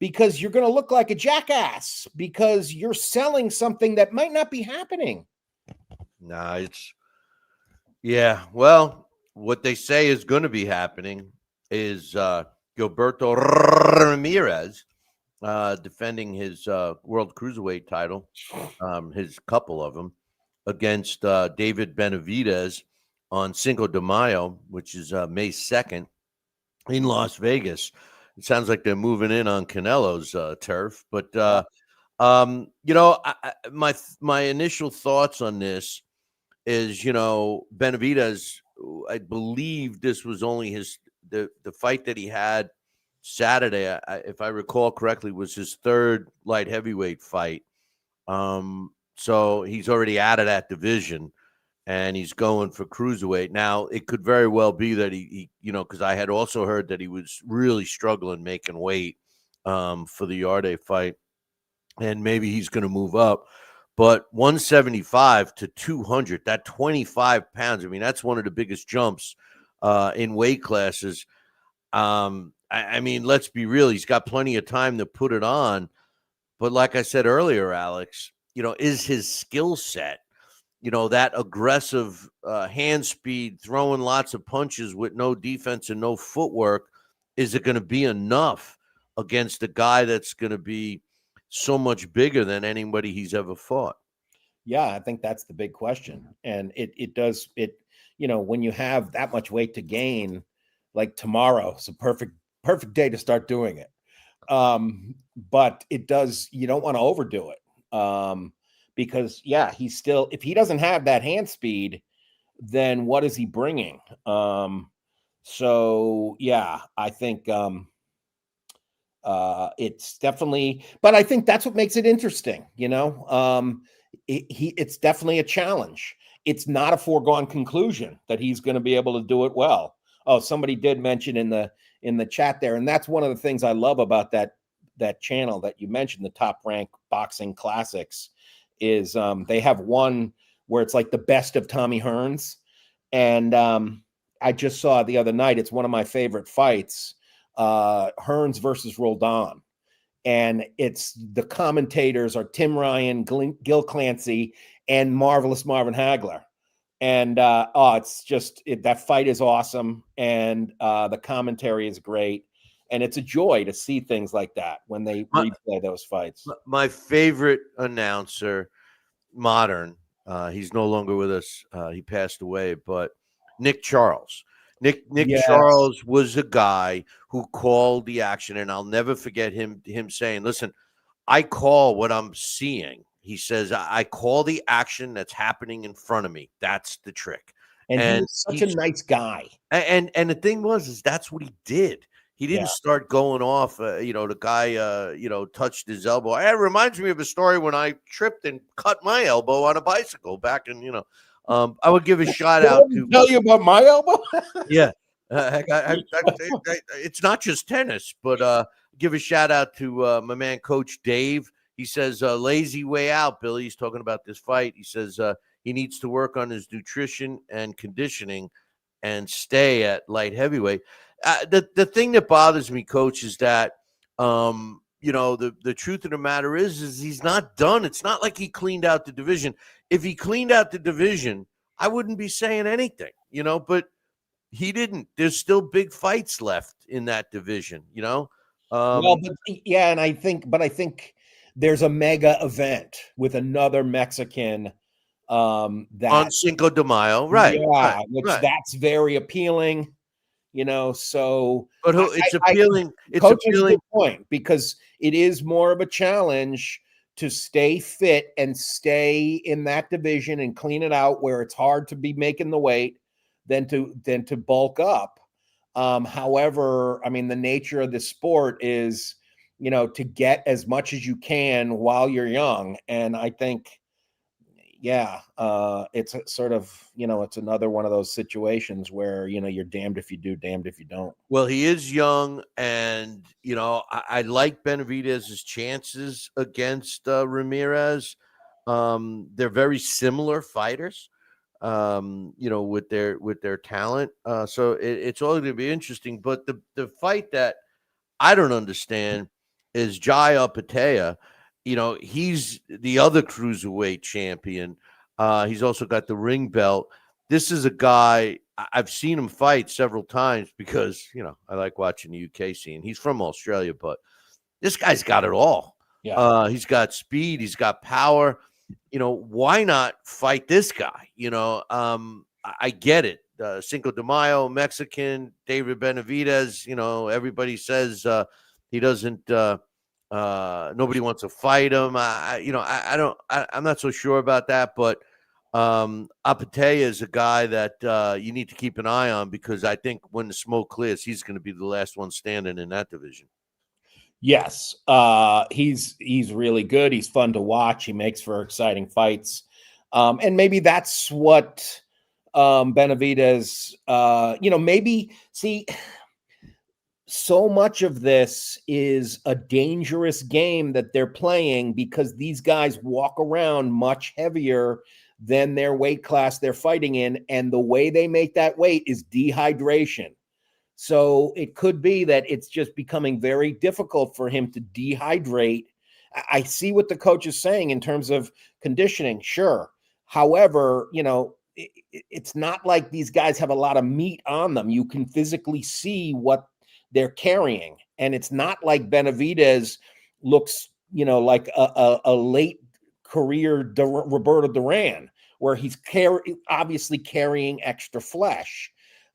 because you're going to look like a jackass, because you're selling something that might not be happening. No, well, what they say is going to be happening is Gilberto Ramirez defending his world cruiserweight title, his couple of them, against David Benavidez on Cinco de Mayo, which is May 2nd in Las Vegas. It sounds like they're moving in on Canelo's turf, but my initial thoughts on this is, Benavidez, I believe this was only the fight that he had Saturday, if I recall correctly, was his third light heavyweight fight. So he's already out of that division, and he's going for cruiserweight. Now, it could very well be that he because I had also heard that he was really struggling making weight for the Yarde fight, and maybe he's going to move up. But 175 to 200, that 25 pounds, I mean, that's one of the biggest jumps in weight classes. I mean, let's be real. He's got plenty of time to put it on. But like I said earlier, Alex, is his skill set, that aggressive hand speed, throwing lots of punches with no defense and no footwork, is it going to be enough against a guy that's going to be so much bigger than anybody he's ever fought? Yeah, I think that's the big question. And it does, when you have that much weight to gain, like tomorrow, it's a perfect perfect day to start doing it. But it does, you don't want to overdo it. Because he's still, if he doesn't have that hand speed, then what is he bringing? So I think it's definitely, but I think that's what makes it interesting. It's definitely a challenge. It's not a foregone conclusion that he's going to be able to do it well. Oh, somebody did mention in the chat there, and that's one of the things I love about that channel that you mentioned, the Top Rank Boxing Classics, is they have one where it's like the best of Tommy Hearns, and I just saw it the other night. It's one of my favorite fights, Hearns versus Roldan. And it's the commentators are Tim Ryan, Gil Clancy, and Marvelous Marvin Hagler. And it's just that fight is awesome, and the commentary is great, and it's a joy to see things like that when they replay those fights. My favorite announcer, modern, he's no longer with us. He passed away, but Nick Charles. Nick Charles was a guy who called the action, and I'll never forget him saying, "Listen, I call what I'm seeing." He says, "I call the action that's happening in front of me. That's the trick." And he was such a nice guy. And the thing is that's what he did. He didn't start going off. The guy, touched his elbow. It reminds me of a story when I tripped and cut my elbow on a bicycle back in, I would give a shout out to tell you about my elbow. Yeah, it's not just tennis, but give a shout out to my man, Coach Dave. He says, lazy way out, Billy. He's talking about this fight. He says he needs to work on his nutrition and conditioning and stay at light heavyweight. The thing that bothers me, Coach, is that, the truth of the matter is he's not done. It's not like he cleaned out the division. If he cleaned out the division, I wouldn't be saying anything, but he didn't. There's still big fights left in that division, and I think there's a mega event with another Mexican on Cinco de Mayo, right? Yeah, that's very appealing, So, but it's appealing. It's Coach appealing. Has a good point, because it is more of a challenge to stay fit and stay in that division and clean it out, where it's hard to be making the weight than to bulk up. However, I mean, the nature of the sport is, to get as much as you can while you're young. And I think, it's a sort of, it's another one of those situations where, you're damned if you do, damned if you don't. Well, he is young, and, I like Benavidez's chances against Ramirez. They're very similar fighters, with their talent. So it's all going to be interesting. But the fight that I don't understand is Jai Opetaia. He's the other cruiserweight champion. He's also got the ring belt. This is a guy, I've seen him fight several times because, I like watching the UK scene. He's from Australia, but this guy's got it all. Yeah. He's got speed. He's got power. Why not fight this guy? I get it. Cinco de Mayo, Mexican, David Benavidez, everybody says he doesn't, nobody wants to fight him. I'm not so sure about that, but Opetaia is a guy that you need to keep an eye on, because I think when the smoke clears, he's going to be the last one standing in that division. Yes, he's really good. He's fun to watch. He makes for exciting fights, and maybe that's what Benavidez. Maybe see. So much of this is a dangerous game that they're playing, because these guys walk around much heavier than their weight class they're fighting in, and the way they make that weight is dehydration. So it could be that it's just becoming very difficult for him to dehydrate. I see what the coach is saying in terms of conditioning, sure. However, it's not like these guys have a lot of meat on them. You can physically see what they're carrying, and it's not like Benavidez looks, like a late career Roberto Duran, where he's obviously carrying extra flesh.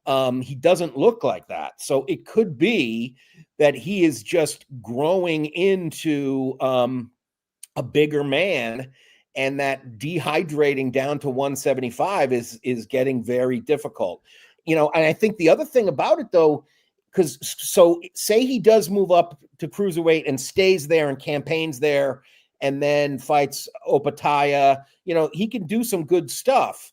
he doesn't look like that. So it could be that he is just growing into a bigger man, and that dehydrating down to 175 is getting very difficult. And I think the other thing about it, though, because so say he does move up to cruiserweight and stays there and campaigns there and then fights Opetaia, he can do some good stuff.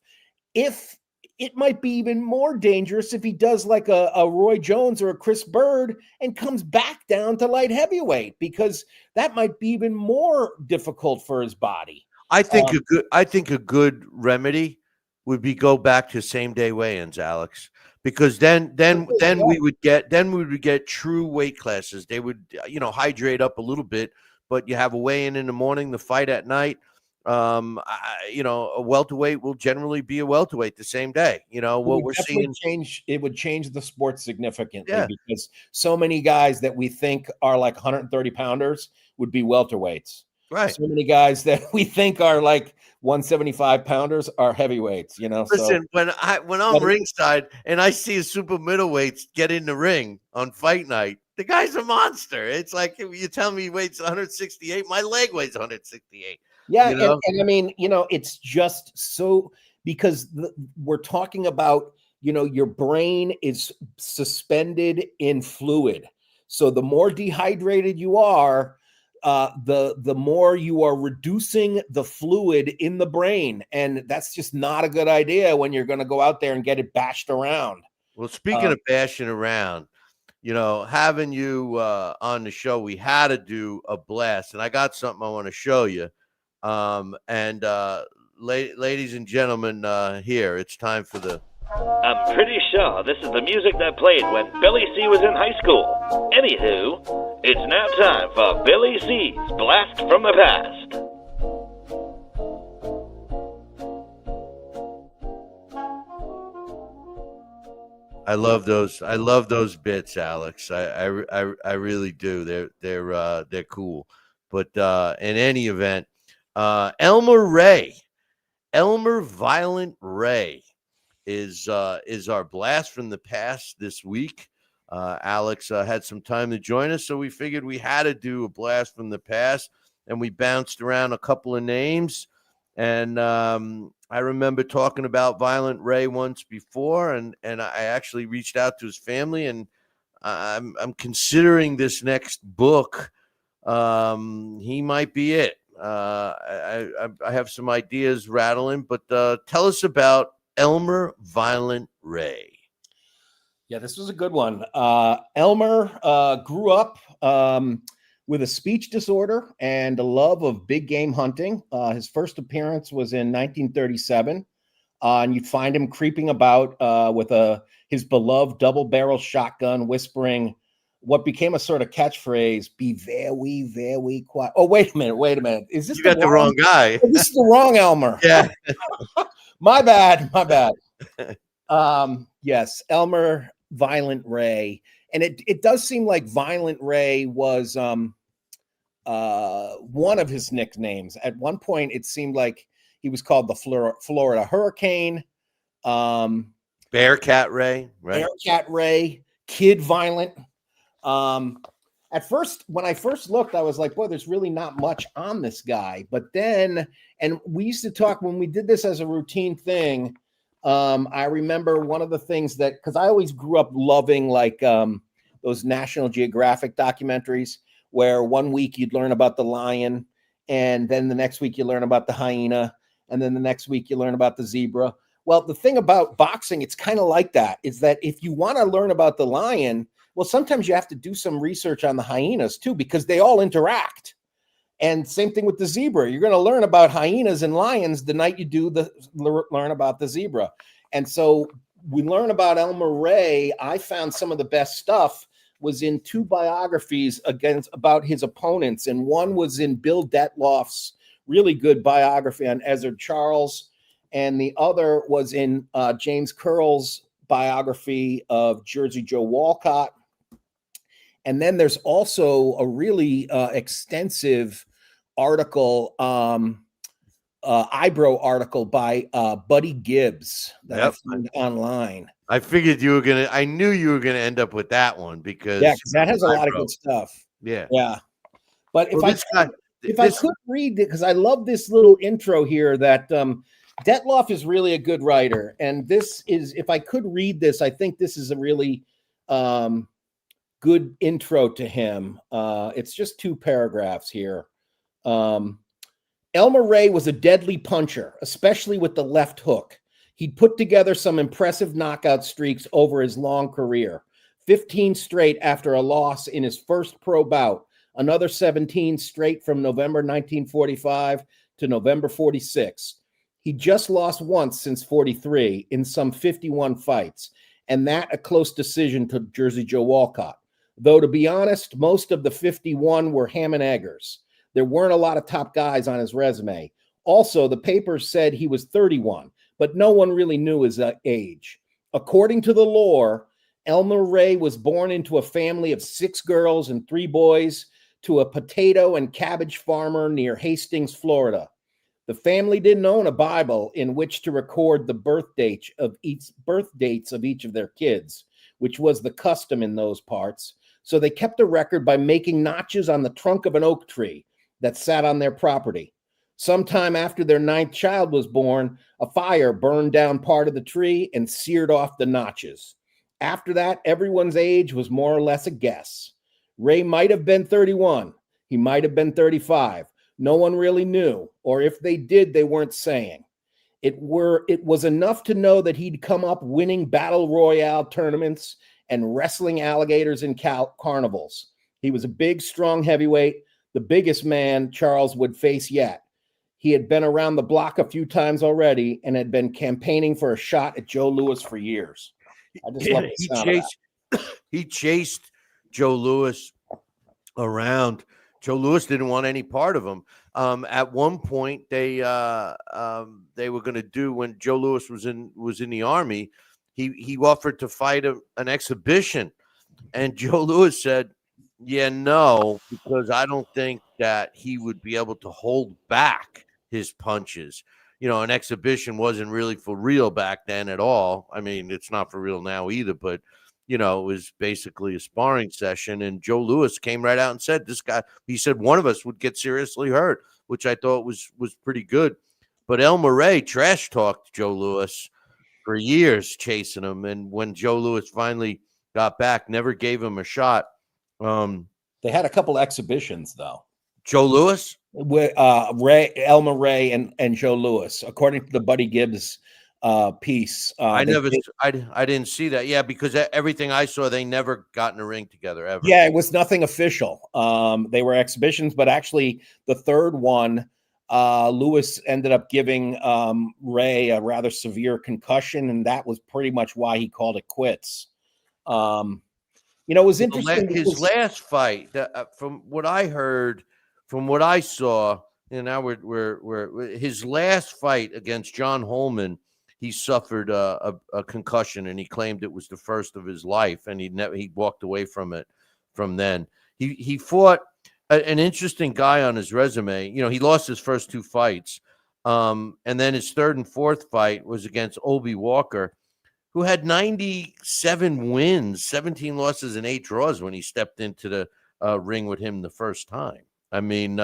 If it might be even more dangerous if he does like a Roy Jones or a Chris Bird and comes back down to light heavyweight, because that might be even more difficult for his body. I think a good remedy would be go back to same day weigh-ins, Alex, because then we would get true weight classes. They would hydrate up a little bit, but you have a weigh-in in the morning, the fight at night. A welterweight will generally be a welterweight the same day. What we're seeing it would change the sport significantly, because so many guys that we think are like 130 pounders would be welterweights. Right. So many guys that we think are like 175 pounders are heavyweights, Listen, when I'm ringside and I see a super middleweight get in the ring on fight night, the guy's a monster. It's like you tell me he weighs 168, my leg weighs 168. Yeah, and I mean, it's just so, because we're talking about, your brain is suspended in fluid. So the more dehydrated you are, the more you are reducing the fluid in the brain, and that's just not a good idea when you're going to go out there and get it bashed around. Well, speaking of bashing around, having you on the show, we had to do a blast, and I got something I want to show you. Ladies and gentlemen, here it's time for the. I'm pretty sure this is the music that played when Billy C was in high school. Anywho, it's now time for Billy C's Blast from the Past. I love those bits, Alex. I really do. They're cool. But in any event, Elmer Violent Ray is our blast from the past this week. Alex had some time to join us, so we figured we had to do a blast from the past, and we bounced around a couple of names. And I remember talking about Violent Ray once before, and I actually reached out to his family, and I'm considering this next book. He might be it. I have some ideas rattling, but tell us about Elmer Violent Ray. Yeah, this was a good one. Elmer grew up with a speech disorder and a love of big game hunting. His first appearance was in 1937, and you'd find him creeping about with his beloved double-barrel shotgun, whispering what became a sort of catchphrase, "Be very, very quiet." Oh, wait a minute. Is this you got the wrong guy? This is the wrong Elmer. Yeah. My bad. Yes, Elmer Violent Ray. And it does seem like Violent Ray was one of his nicknames. At one point, it seemed like he was called the Florida Hurricane. Bearcat Ray, right? Bearcat Ray, Kid Violent. At first, when I first looked, I was like, boy, there's really not much on this guy. But then, and we used to talk when we did this as a routine thing. I remember one of the things that, because I always grew up loving like those National Geographic documentaries where one week you'd learn about the lion, and then the next week you learn about the hyena, and then the next week you learn about the zebra. Well, the thing about boxing, it's kind of like that, is that if you want to learn about the lion, well, sometimes you have to do some research on the hyenas too, because they all interact. And same thing with the zebra. You're going to learn about hyenas and lions the night you learn about the zebra. And so we learn about Elmer Ray. I found some of the best stuff was in two biographies about his opponents. And one was in Bill Detloff's really good biography on Ezzard Charles. And the other was in James Curl's biography of Jersey Joe Walcott. And then there's also a really extensive article eyebrow article by Buddy Gibbs that I found online. I figured you were gonna. I knew you were gonna end up with that one because that has a lot of good stuff. Yeah. But if well, I could read it, because I love this little intro here that Detloff is really a good writer, and this is, if I could read this, I think this is a really good intro to him. It's just 2 paragraphs here. Elmer Ray was a deadly puncher, especially with the left hook. He'd put together some impressive knockout streaks over his long career. 15 straight after a loss in his first pro bout, another 17 straight from November 1945 to November 46. He just lost once since 43 in some 51 fights, and that a close decision to Jersey Joe Walcott. Though, to be honest, most of the 51 were ham and eggers. There weren't a lot of top guys on his resume. Also, the papers said he was 31, but no one really knew his age. According to the lore, Elmer Ray was born into a family of 6 girls and 3 boys to a potato and cabbage farmer near Hastings, Florida. The family didn't own a Bible in which to record the birth dates of each of their kids, which was the custom in those parts. So they kept a record by making notches on the trunk of an oak tree that sat on their property. Sometime after their 9th child was born, a fire burned down part of the tree and seared off the notches. After that, everyone's age was more or less a guess. Ray might have been 31. He might have been 35. No one really knew, or if they did, they weren't saying. It was enough to know that he'd come up winning battle royale tournaments and wrestling alligators in carnivals. He was a big, strong heavyweight, the biggest man Charles would face yet. He had been around the block a few times already and had been campaigning for a shot at Joe Louis for years. I just love the sound of that. He chased Joe Louis around. Joe Louis didn't want any part of him. At one point, they were going to do, when Joe Louis was in the Army, he offered to fight an exhibition, and Joe Louis said, "Yeah, no, because I don't think that he would be able to hold back his punches." You know, an exhibition wasn't really for real back then at all. I mean, it's not for real now either, but you know, it was basically a sparring session. And Joe Louis came right out and said, "This guy," he said, "one of us would get seriously hurt," which I thought was pretty good. But Elmer Ray trash talked Joe Louis for years, chasing him. And when Joe Louis finally got back, never gave him a shot. They had a couple exhibitions though. Joe Louis, Elmer Ray, and Joe Louis, according to the Buddy Gibbs piece. I didn't see that. Yeah, because everything I saw, they never got in a ring together ever. Yeah, it was nothing official. They were exhibitions, but actually the third one, Louis ended up giving Ray a rather severe concussion, and that was pretty much why he called it quits. You know, it was interesting. His last fight, from what I heard, from what I saw, and now we're his last fight against John Holman, he suffered a concussion, and he claimed it was the first of his life, and he walked away from it from then. He fought an interesting guy on his resume. You know, he lost his first 2 fights, and then his 3rd and 4th fight was against Obie Walker, who had 97 wins, 17 losses, and 8 draws when he stepped into the ring with him the first time. I mean,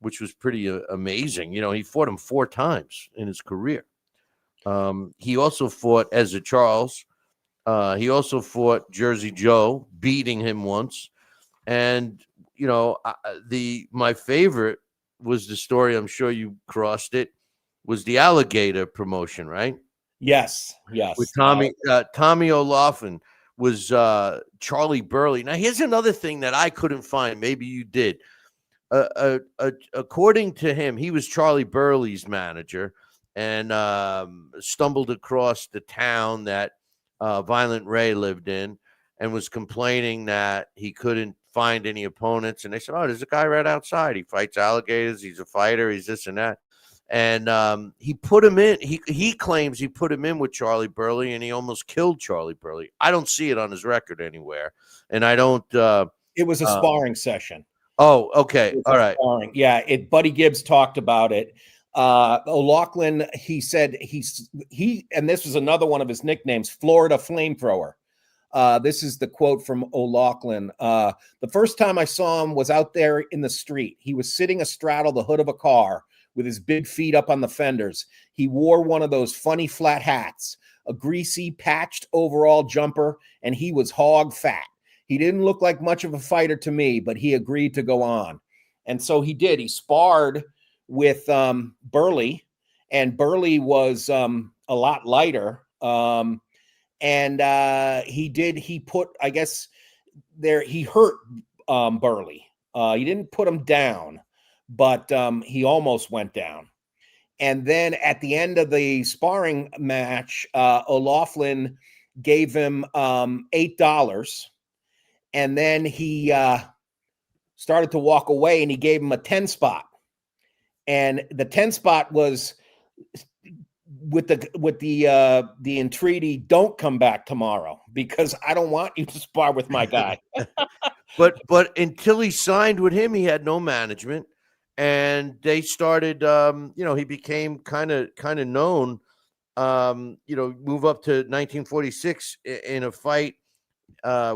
which was pretty amazing. You know, he fought him 4 times in his career. He also fought Ezra Charles. He also fought Jersey Joe, beating him once. And, you know, my favorite was the story, I'm sure you crossed it, was the Alligator promotion, right? Yes. With Tommy O'Laughlin was Charlie Burley. Now, here's another thing that I couldn't find. Maybe you did. According to him, he was Charlie Burley's manager, and stumbled across the town that Violent Ray lived in, and was complaining that he couldn't find any opponents. And they said, "Oh, there's a guy right outside. He fights alligators. He's a fighter. He's this and that." And he put him in. He claims he put him in with Charlie Burley, and he almost killed Charlie Burley. I don't see it on his record anywhere, and I don't. It was a sparring session. Oh, okay, all right. Sparring. Yeah, Buddy Gibbs talked about it. O'Loughlin, he said and this was another one of his nicknames, Florida Flamethrower. This is the quote from O'Loughlin. The first time I saw him was out there in the street. He was sitting astraddle the hood of a car with his big feet up on the fenders. He wore one of those funny flat hats, a greasy patched overall jumper, and he was hog fat. He didn't look like much of a fighter to me, but he agreed to go on. And so he did. He sparred with Burley, and Burley was a lot lighter. He put, I guess, he hurt Burley. He didn't put him down, but he almost went down. And then at the end of the sparring match, O'Loughlin gave him $8. And then he started to walk away, and he gave him a 10 spot. And the 10 spot was with the entreaty, don't come back tomorrow because I don't want you to spar with my guy. but until he signed with him, he had no management, and they started. He became kind of known. Move up to 1946 in a fight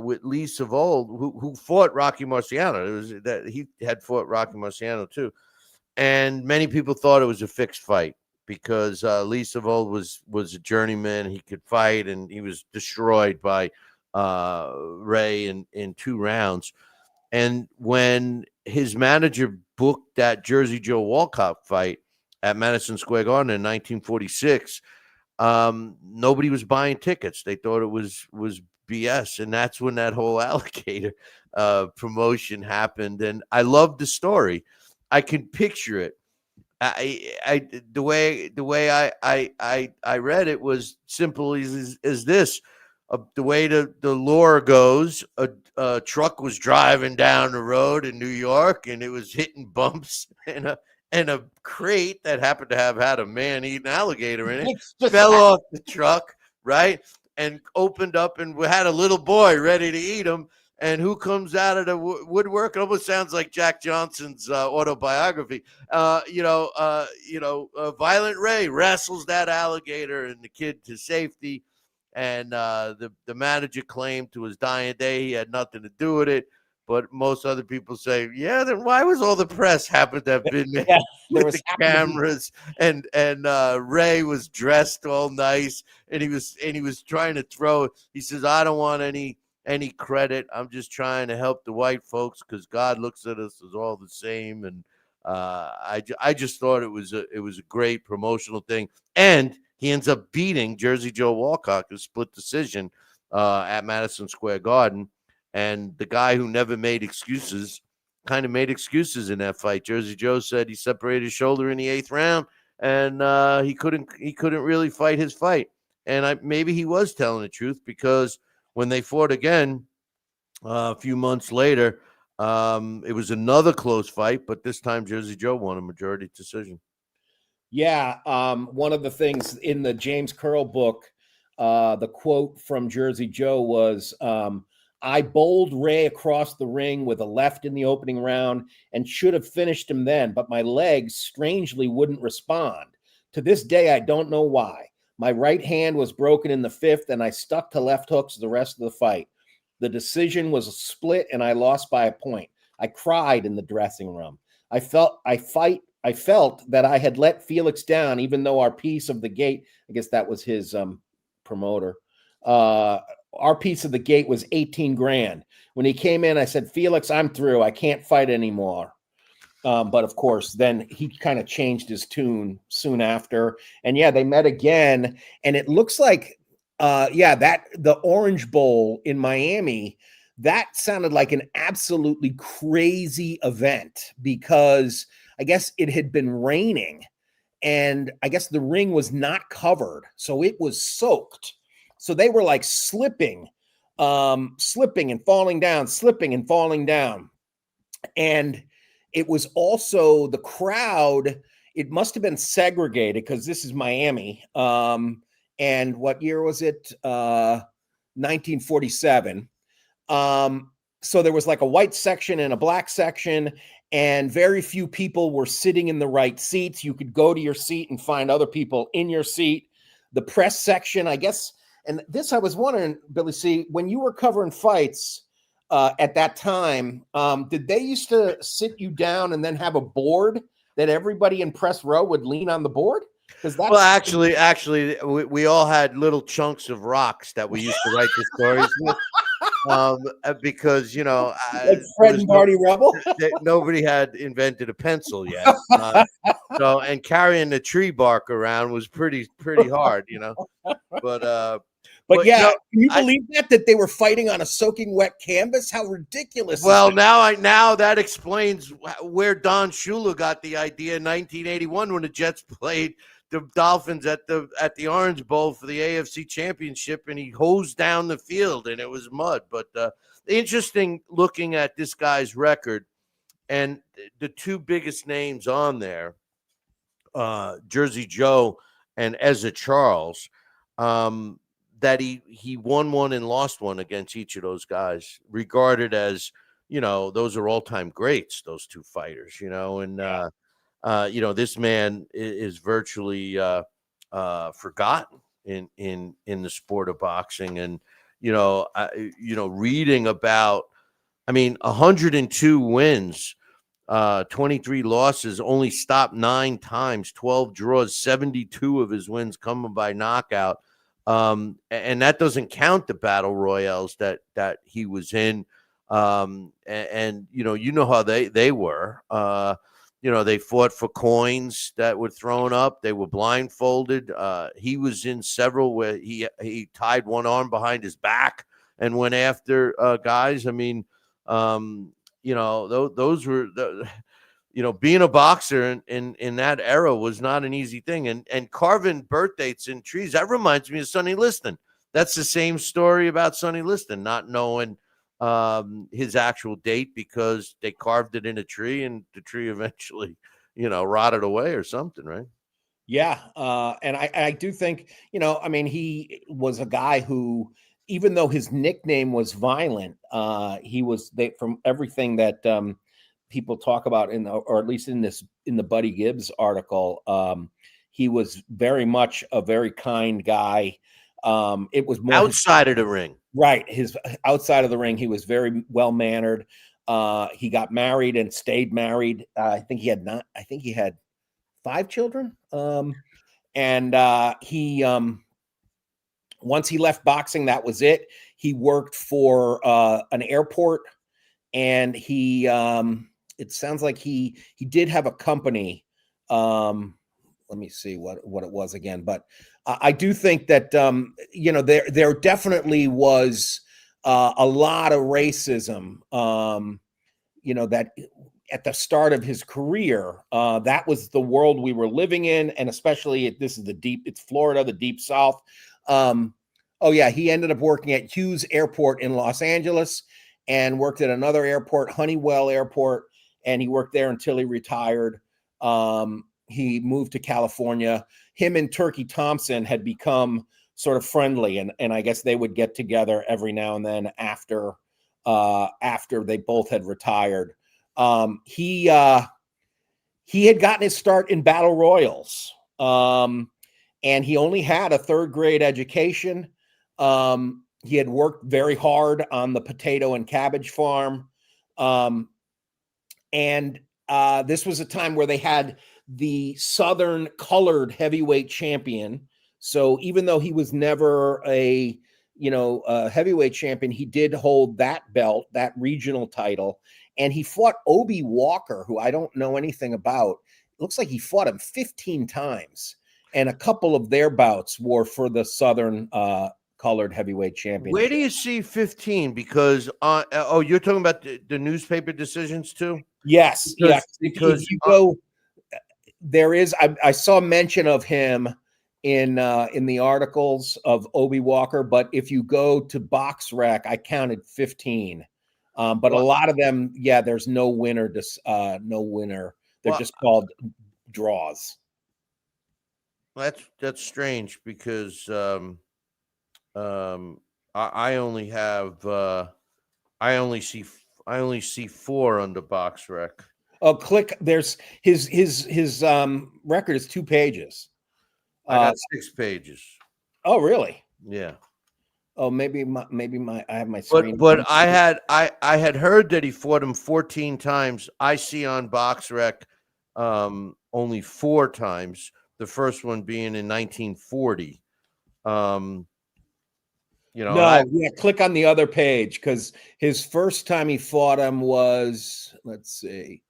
with Lee Savold, who fought Rocky Marciano. It was that he had fought Rocky Marciano too, and many people thought it was a fixed fight because Lee Savold was a journeyman. He could fight, and he was destroyed by Ray in 2 rounds. And when his manager booked that Jersey Joe Walcott fight at Madison Square Garden in 1946, nobody was buying tickets. They thought it was BS, and that's when that whole alligator promotion happened. And I love the story. I can picture it. The way I read it was simple as this. The way the lore goes, a truck was driving down the road in New York, and it was hitting bumps, and a crate that happened to have had a man-eating alligator in it fell off the truck, right, and opened up and had a little boy ready to eat him. And who comes out of the woodwork? It almost sounds like Jack Johnson's autobiography. Violent Ray wrestles that alligator and the kid to safety. And the manager claimed to his dying day he had nothing to do with it. But most other people say, yeah, then why was all the press happened to have been there with the cameras? And Ray was dressed all nice, and he was trying to throw. He says, I don't want any credit. I'm just trying to help the white folks because God looks at us as all the same. And I just thought it was a great promotional thing. And he ends up beating Jersey Joe Walcott, a split decision at Madison Square Garden. And the guy who never made excuses kind of made excuses in that fight. Jersey Joe said he separated his shoulder in the 8th round, and he couldn't really fight his fight. And maybe he was telling the truth because when they fought again a few months later, it was another close fight, but this time Jersey Joe won a majority decision. Yeah, one of the things in the James Curl book, the quote from Jersey Joe was, I bowled Ray across the ring with a left in the opening round and should have finished him then, but my legs strangely wouldn't respond. To this day, I don't know why. My right hand was broken in the 5th, and I stuck to left hooks the rest of the fight. The decision was a split, and I lost by a point. I cried in the dressing room. I felt that I had let Felix down, even though our piece of the gate, I guess that was his promoter, our piece of the gate was 18 grand. When he came in, I said, Felix, I'm through. I can't fight anymore. But of course, then he kind of changed his tune soon after. And yeah, they met again. And it looks like, that the Orange Bowl in Miami, that sounded like an absolutely crazy event because I guess it had been raining and I guess the ring was not covered. So it was soaked. So they were like slipping and falling down, slipping and falling down. And it was also the crowd. It must have been segregated because this is Miami. And what year was it? 1947. So there was like a white section and a black section. and very few people were sitting in the right seats. You could go to your seat and find other people in your seat. The press section, I guess, and this I was wondering, Billy C., when you were covering fights at that time, did they used to sit you down and then have a board that everybody in press row would lean on the board? Because that's actually, we all had little chunks of rocks that we used to write the stories with. Because like Fred and Barney Rubble. Nobody had invented a pencil yet. So, and carrying the tree bark around was pretty hard, But yeah, can you believe that they were fighting on a soaking wet canvas? How ridiculous! Well, now that explains where Don Shula got the idea in 1981 when the Jets played the Dolphins at the Orange Bowl for the AFC Championship, and he hosed down the field and it was mud. But interesting looking at this guy's record, and the two biggest names on there, Jersey Joe and Ezra Charles, that he won one and lost one against each of those guys, regarded as, those are all-time greats, those two fighters, and this man is virtually forgotten in the sport of boxing. And reading about, 102 wins, 23 losses, only stopped 9 times, 12 draws, 72 of his wins coming by knockout. And that doesn't count the battle royales that he was in. And how they were. They fought for coins that were thrown up. They were blindfolded. He was in several where he tied one arm behind his back and went after guys. Those were being a boxer in that era was not an easy thing. And carving birth dates in trees, that reminds me of Sonny Liston. That's the same story about Sonny Liston, not knowing his actual date because they carved it in a tree and the tree eventually, rotted away or something, right? Yeah. And I do think, he was a guy who, even though his nickname was Violent, from everything that people talk about or at least in the Buddy Gibbs article, he was very much a very kind guy. It was more outside of the ring. Right. His outside of the ring, he was very well mannered. He got married and stayed married. I think he had 5 children. And he once he left boxing, that was it. He worked for an airport, and he it sounds like he did have a company. Let me see what it was again, but I do think that there definitely was a lot of racism. That at the start of his career, that was the world we were living in, and especially it's Florida, the deep South. He ended up working at Hughes Airport in Los Angeles and worked at another airport, Honeywell Airport, and he worked there until he retired. He moved to California. Him and Turkey Thompson had become sort of friendly, and I guess they would get together every now and then after they both had retired. He had gotten his start in battle royals, and he only had a 3rd grade education. He had worked very hard on the potato and cabbage farm, and this was a time where they had the Southern colored heavyweight champion. So even though he was never a heavyweight champion, he did hold that belt, that regional title. And he fought Obi Walker, who I don't know anything about. It looks like he fought him 15 times. And a couple of their bouts were for the Southern colored heavyweight champion. Where do you see 15? Because, you're talking about the newspaper decisions too? Yes. Because you go, there is, I saw mention of him in the articles of Obi Walker, but if you go to BoxRec, I counted 15. But a lot of them, there's no winner. No winner. They're just called draws. That's strange because I only see 4 on the BoxRec. Oh, click. There's his record is 2 pages. I got 6 pages. Oh, really? Yeah. Oh, maybe I have my screen. But I had heard that he fought him 14 times. I see on BoxRec only 4 times. The first one being in 1940. No, yeah, click on the other page because his first time he fought him was, let's see,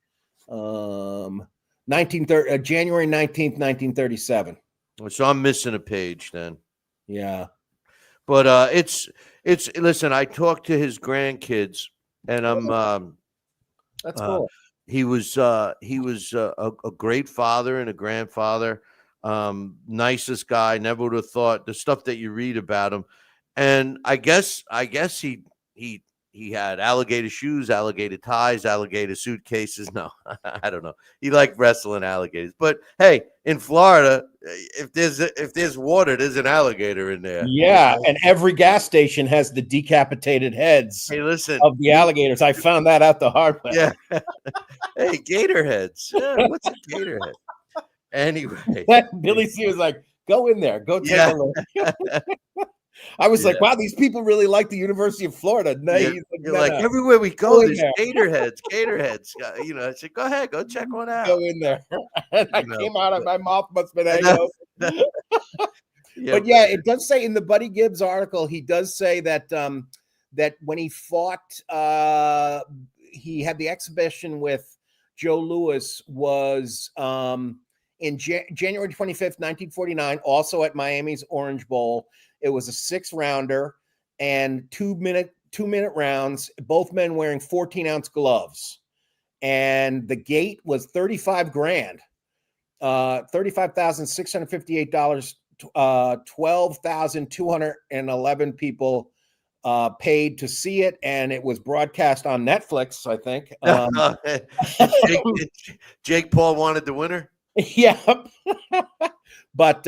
1930 January 19th, 1937. So I'm missing a page then. Yeah. But it's listen, I talked to his grandkids and That's cool. He was a great father and a grandfather. Nicest guy. Never would have thought the stuff that you read about him. And I guess he had alligator shoes, alligator ties, alligator suitcases. No, I don't know. He liked wrestling alligators. But hey, in Florida, if there's water, there's an alligator in there. Yeah, and every gas station has the decapitated heads Hey, listen, of the alligators. I found that out the hard way. Yeah. Hey, gator heads. Yeah, what's a gator head? Anyway, Billy C was like, "Go in there, go take a look." I was like, wow, these people really like the University of Florida. No, you're like, everywhere we go, there's gator heads. I said, go ahead, go check one out. Go in there. And I came out of my mouth must have been hanging open. But yeah, it does say in the Buddy Gibbs article, he does say that that when he fought, he had the exhibition with Joe Louis was in January 25th, 1949, also at Miami's Orange Bowl. It was a 6-rounder and 2-minute rounds, both men wearing 14-ounce gloves. And the gate was $35,000, $35,658, 12,211 people paid to see it, and it was broadcast on Netflix, I think. Jake Paul wanted the winner. Yeah. But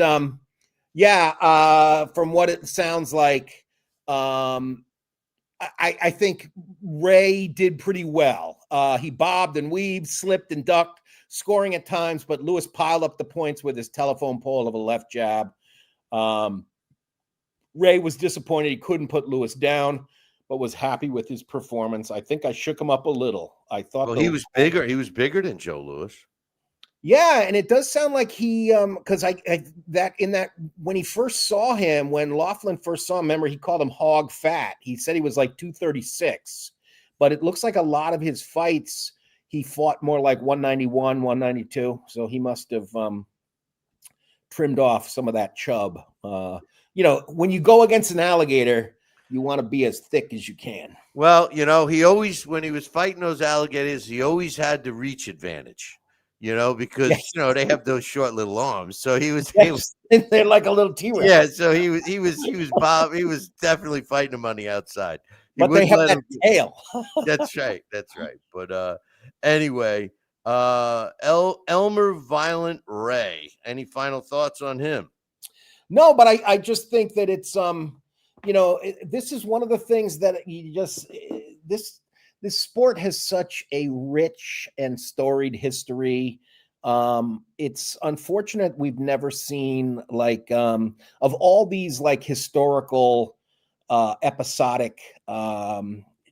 from what it sounds like, I think Ray did pretty well. He bobbed and weaved, slipped and ducked, scoring at times, but Lewis piled up the points with his telephone pole of a left jab. Ray was disappointed he couldn't put Lewis down, but was happy with his performance. I think I shook him up a little. I thought he was bigger. He was bigger than Joe Louis. Yeah, and it does sound like he because when he first saw him, when Laughlin first saw him, remember he called him hog fat. He said he was like 236, but it looks like a lot of his fights he fought more like 191, 192. So he must have trimmed off some of that chub. When you go against an alligator, you want to be as thick as you can. Well, he always, when he was fighting those alligators, he always had the reach advantage. Because they have those short little arms. So he was they're like a little T-Rex. Yeah, so he was definitey fighting them on the outside. But they have that tail. That's right. But anyway, Elmer Violent Ray. Any final thoughts on him? No, but I just think that it's this is one of the things that you just this sport has such a rich and storied history. It's unfortunate we've never seen of all these historical episodic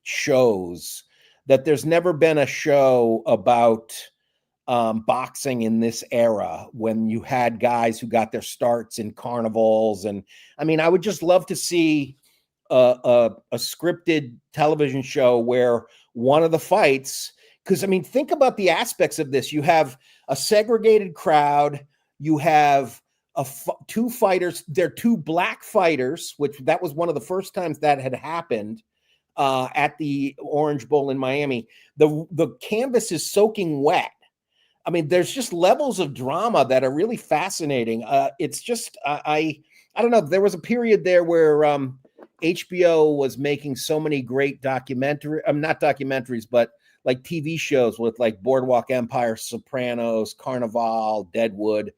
shows, that there's never been a show about boxing in this era when you had guys who got their starts in carnivals. And I mean, I would just love to see a scripted television show where one of the fights, because I mean, think about the aspects of this. You have a segregated crowd. You have two fighters. They're 2 black fighters, which that was one of the first times that had happened at the Orange Bowl in Miami. The canvas is soaking wet. I mean, there's just levels of drama that are really fascinating. It's just, I don't know. There was a period there where HBO was making so many great not documentaries, but like TV shows with like Boardwalk Empire, Sopranos, Carnival, Deadwood,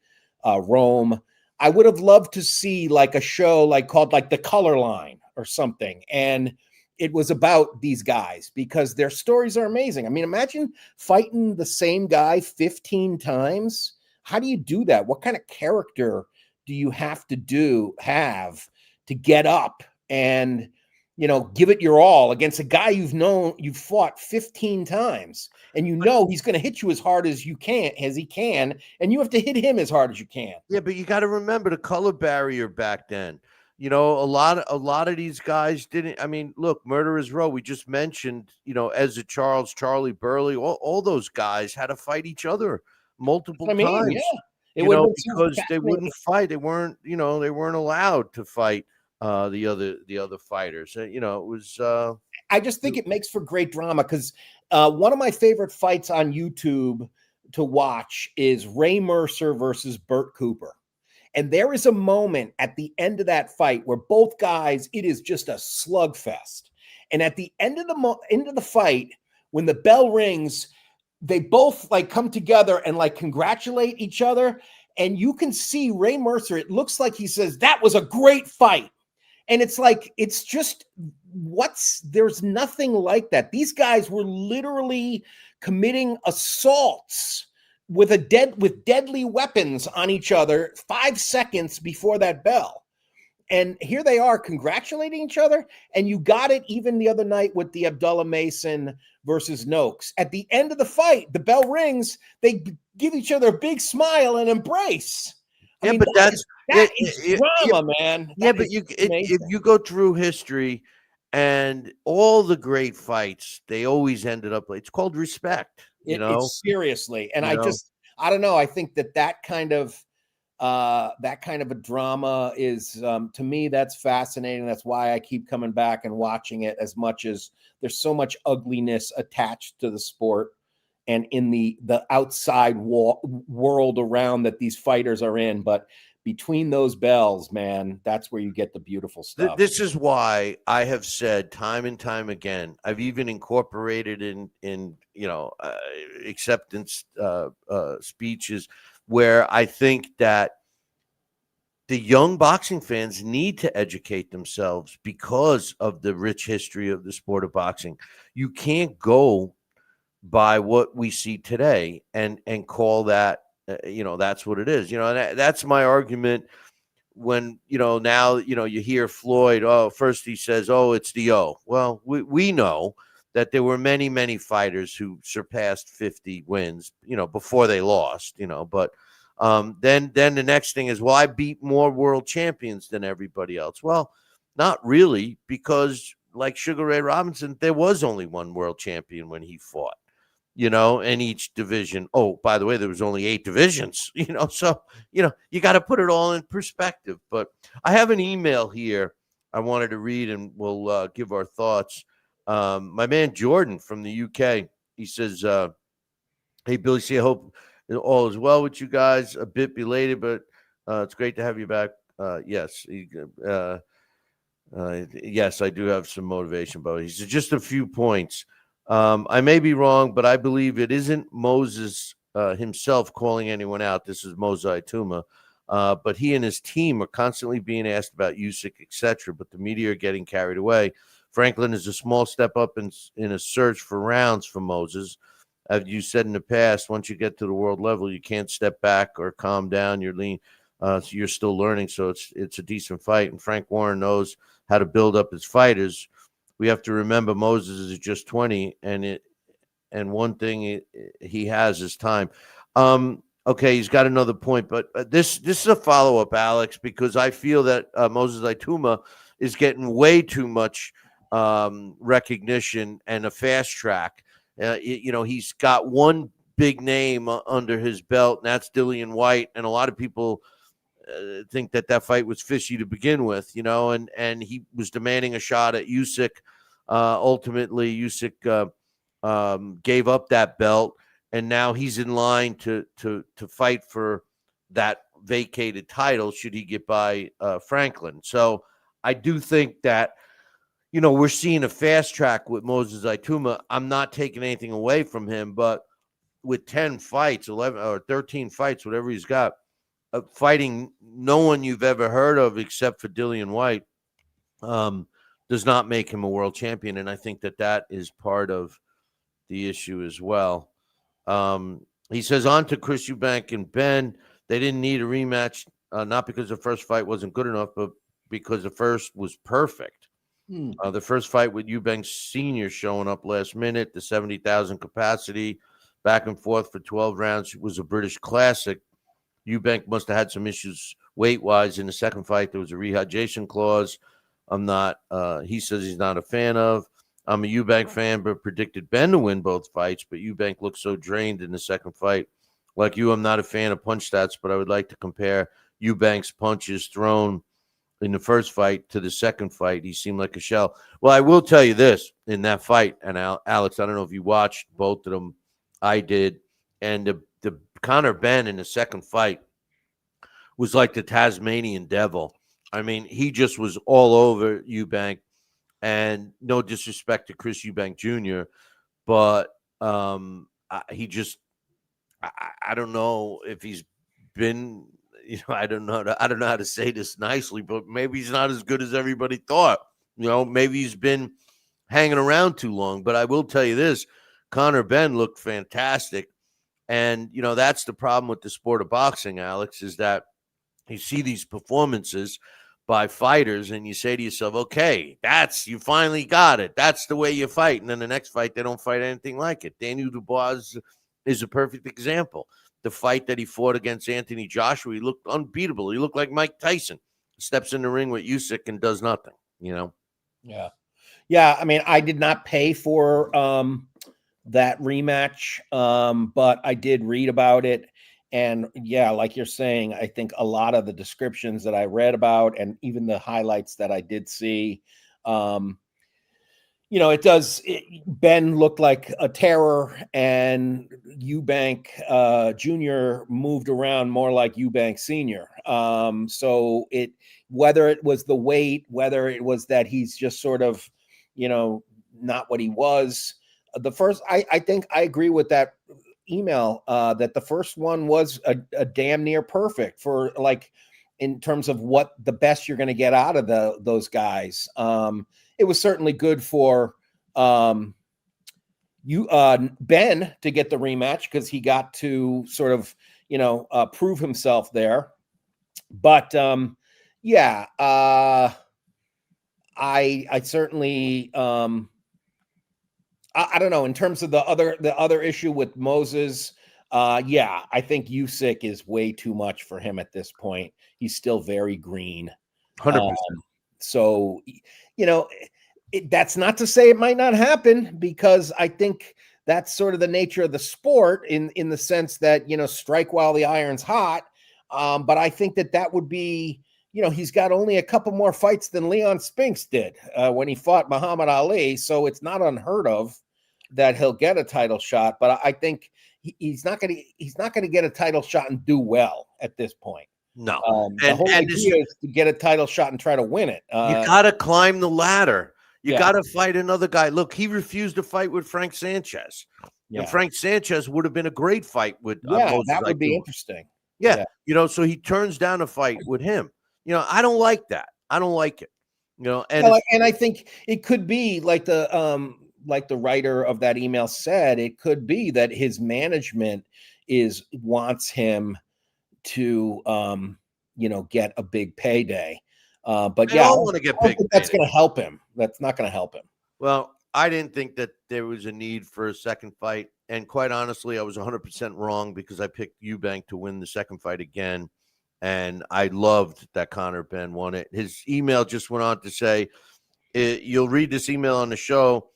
Rome. I would have loved to see like a show called The Color Line or something. And it was about these guys because their stories are amazing. I mean, imagine fighting the same guy 15 times. How do you do that? What kind of character do you have to get up and, give it your all against a guy you've fought 15 times, and he's going to hit you as hard as he can, and you have to hit him as hard as you can. Yeah, but you got to remember the color barrier back then. A lot of these guys didn't. I mean, look, Murderers Row. We just mentioned, Ezra Charles, Charlie Burley. All those guys had to fight each other multiple times. Yeah, because they wouldn't fight. They weren't. They weren't allowed to fight the other fighters. It was. I just think it makes for great drama because one of my favorite fights on YouTube to watch is Ray Mercer versus Burt Cooper. And there is a moment at the end of that fight where both guys, it is just a slugfest. And at the end of the fight, when the bell rings, they both come together and congratulate each other. And you can see Ray Mercer, it looks like he says, "That was a great fight." And it's there's nothing like that. These guys were literally committing assaults with deadly weapons on each other 5 seconds before that bell. And here they are congratulating each other. And you got it even the other night with the Abdullah Mason versus Noakes. At the end of the fight, the bell rings, they give each other a big smile and embrace. I mean, but that is drama, man. If you go through history and all the great fights, they always ended up. It's called respect. It's seriously, and I don't know. I think that kind of a drama is to me, that's fascinating. That's why I keep coming back and watching it, as much as there's so much ugliness attached to the sport and in the outside world around that these fighters are in. But between those bells, man, that's where you get the beautiful stuff. This is why I have said time and time again, I've even incorporated in acceptance speeches where I think that the young boxing fans need to educate themselves because of the rich history of the sport of boxing. You can't go by what we see today and call that, that's what it is. And that's my argument when, now, you hear Floyd, first he says, it's the O. Well, we know that there were many, many fighters who surpassed 50 wins, before they lost, but then the next thing is, well, I beat more world champions than everybody else. Well, not really, because like Sugar Ray Robinson, there was only one world champion when he fought, in each division. Oh, by the way, there was only 8 divisions, so, you got to put it all in perspective. But I have an email here I wanted to read, and we'll give our thoughts. My man Jordan from the UK, he says, hey, Billy C, I hope all is well with you guys. A bit belated, but it's great to have you back. Yes, yes, I do have some motivation, but he said just a few points. I may be wrong, but I believe it isn't Moses himself calling anyone out. This is Mosai Tuma. But he and his team are constantly being asked about Usyk, etc. But the media are getting carried away. Franklin is a small step up in a search for rounds for Moses. As you said in the past, once you get to the world level, you can't step back or calm down. You're lean, so you're still learning. So it's a decent fight. And Frank Warren knows how to build up his fighters. We have to remember Moses is just 20, and one thing he has is time. Okay, he's got another point, but this is a follow-up, Alex, because I feel that Moses Ituma is getting way too much recognition and a fast track. He's got one big name under his belt, and that's Dillian White, and a lot of people think that fight was fishy to begin with, and he was demanding a shot at Usyk. Ultimately, Usyk gave up that belt, and now he's in line to fight for that vacated title should he get by Franklin. So I do think that, we're seeing a fast track with Moses Ituma. I'm not taking anything away from him, but with 10 fights, 11 or 13 fights, whatever he's got, fighting no one you've ever heard of except for Dillian White, does not make him a world champion. And I think that is part of the issue as well. He says, on to Chris Eubank and Ben. They didn't need a rematch, not because the first fight wasn't good enough, but because the first was perfect. The first fight with Eubank Sr. showing up last minute, the 70,000 capacity, back and forth for 12 rounds was a British classic. Eubank must have had some issues weight-wise. In the second fight, there was a rehydration clause. He says he's not a fan of. I'm a Eubank fan, but predicted Ben to win both fights, but Eubank looked so drained in the second fight. Like you, I'm not a fan of punch stats, but I would like to compare Eubank's punches thrown in the first fight to the second fight. He seemed like a shell. Well, I will tell you this, in that fight, and Alex, I don't know if you watched both of them. I did. And the Conor Ben in the second fight was like the Tasmanian devil. I mean, he just was all over Eubank. And no disrespect to Chris Eubank Jr., but he just, I don't know if he's been, I don't know how to say this nicely, but maybe he's not as good as everybody thought. Maybe he's been hanging around too long. But I will tell you this, Conor Ben looked fantastic. And, that's the problem with the sport of boxing, Alex, is that you see these performances by fighters and you say to yourself, okay, you finally got it. That's the way you fight. And then the next fight, they don't fight anything like it. Daniel Dubois is a perfect example. The fight that he fought against Anthony Joshua, he looked unbeatable. He looked like Mike Tyson. Steps in the ring with Usyk and does nothing, Yeah. Yeah. I mean, I did not pay for that rematch, but I did read about it. And yeah, like you're saying, I think a lot of the descriptions that I read about and even the highlights that I did see, Ben looked like a terror, and Eubank Jr. moved around more like Eubank Sr. So whether it was the weight, whether it was that he's just sort of, not what he was. The first, I think I agree with that email that the first one was a damn near perfect for, like, in terms of what the best you're going to get out of those guys. It was certainly good for Ben to get the rematch because he got to sort of prove himself there. But I certainly I don't know, in terms of the other issue with Moses. I think Usyk is way too much for him at this point. He's still very green. 100%. So, that's not to say it might not happen, because I think that's sort of the nature of the sport in the sense that, strike while the iron's hot. But I think that would be, he's got only a couple more fights than Leon Spinks did when he fought Muhammad Ali. So it's not unheard of that he'll get a title shot. But I think he's not going to get a title shot and do well at this point. No. The whole idea is to get a title shot and try to win it. You got to climb the ladder. You got to fight another guy. Look, he refused to fight with Frank Sanchez. Yeah. And Frank Sanchez would have been a great fight with Moses. That would be interesting. Yeah. So he turns down a fight with him. I don't like that. I don't like it. And I think it could be like the writer of that email said, it could be that his management wants him to get a big payday. But I don't want to get big. That's going to help him. That's not going to help him. Well, I didn't think that there was a need for a second fight. And quite honestly, I was 100% wrong, because I picked Eubank to win the second fight again. And I loved that Conor Ben won it. His email just went on to say, you'll read this email on the show.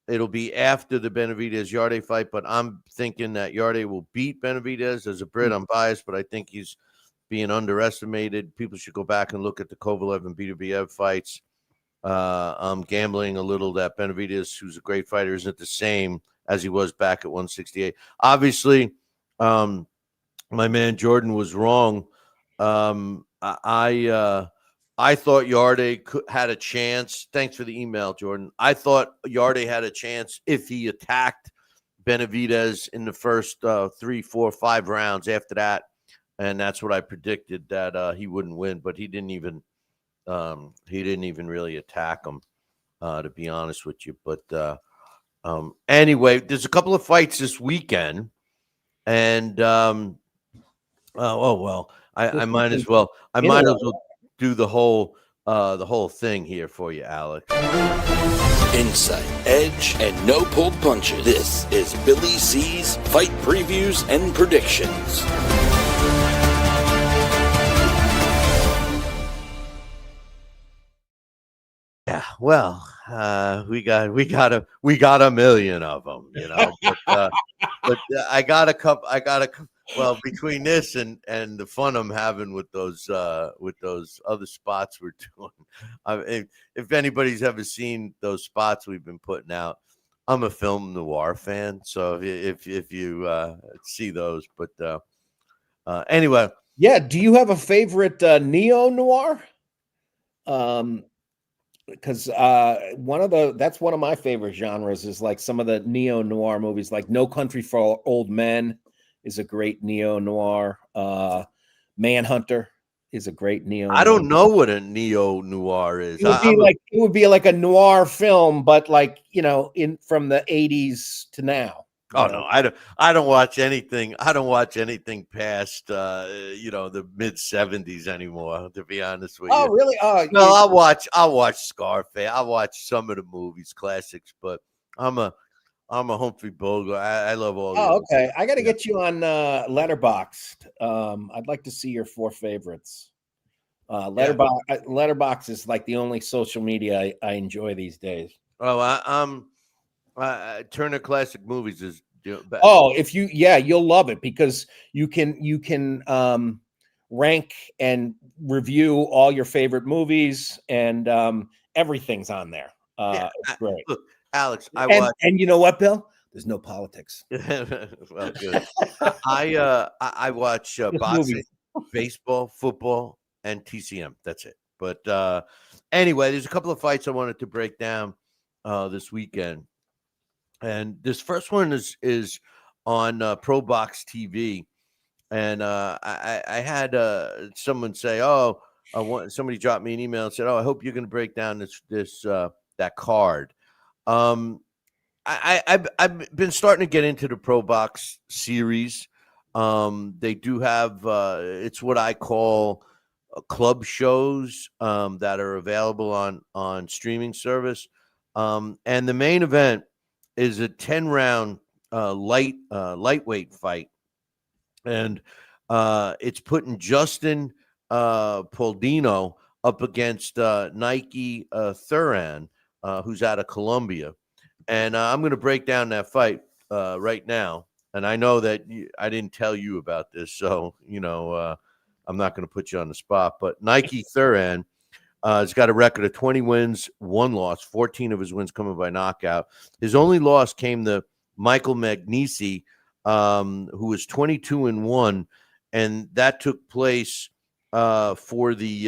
It'll be after the Benavidez-Yarde fight, but I'm thinking that Yarde will beat Benavidez. As a Brit, I'm biased, but I think he's being underestimated. People should go back and look at the Kovalev and Beterbiev fights. I'm gambling a little that Benavidez, who's a great fighter, isn't the same as he was back at 168. Obviously, my man Jordan was wrong. I thought Yarde had a chance. Thanks for the email, Jordan. I thought Yarde had a chance if he attacked Benavidez in the first 3, 4, 5 rounds after that. And that's what I predicted, that he wouldn't win, but he didn't even really attack him. to be honest with you. But anyway, there's a couple of fights this weekend, and oh well, I might as well do the whole thing here for you, Alex. Insight, edge, and no pulled punches. This is Billy C's fight previews and predictions. Yeah, well, we got a million of them, you know. But I got a couple. Well, between this and the fun I'm having with those other spots we're doing, if anybody's ever seen those spots we've been putting out, I'm a film noir fan, so if you see those, but anyway, Yeah. Do you have a favorite neo noir? Because that's one of my favorite genres is like some of the neo noir movies, like No Country for Old Men is a great neo noir. Manhunter is a great neo. I don't know what a neo noir is. It would be like a noir film, but like from the 80s to now. Oh no, I don't watch anything. I don't watch anything past the mid 70s anymore, to be honest with you. Oh, really? No, I'll watch Scarface. I watch some of the movies, classics, but I'm a Humphrey Bogart. I love all. Oh, okay. I got to get you on Letterboxd. I'd like to see your 4 favorites. Letterboxd is like the only social media I enjoy these days. Oh, Turner Classic Movies is. Oh, you'll love it because you can rank and review all your favorite movies, and everything's on there. It's great. Look, Alex, and you know what, Bill? There's no politics. Well, good. I watch boxing, baseball, football, and TCM. That's it. But anyway, there's a couple of fights I wanted to break down this weekend. And this first one is on Pro Box TV, and I had someone say, somebody dropped me an email and said, I hope you're going to break down that card. I've been starting to get into the Pro Box series. They do have it's what I call club shows that are available on streaming service, and the main event is a 10-round lightweight fight, and it's putting Justin Poldino up against Nike Thuran, who's out of Colombia, and I'm going to break down that fight right now. And I know that I didn't tell you about this, so I'm not going to put you on the spot. But Nike Thuran has got a record of 20 wins, 1 loss, 14 of his wins coming by knockout. His only loss came to Michael Magnesi, who was 22-1, and that took place for the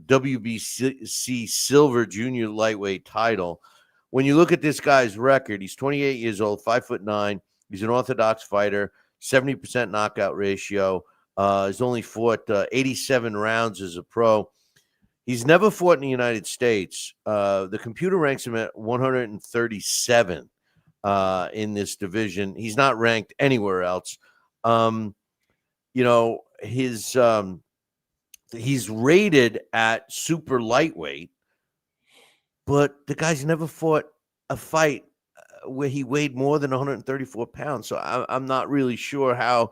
WBC Silver Junior Lightweight title. When you look at this guy's record, he's 28 years old, 5'9". He's an orthodox fighter, 70% knockout ratio. He's only fought 87 rounds as a pro. He's never fought in the United States. The computer ranks him at 137 in this division. He's not ranked anywhere else. He's rated at super lightweight, but the guy's never fought a fight where he weighed more than 134 pounds. So I'm not really sure how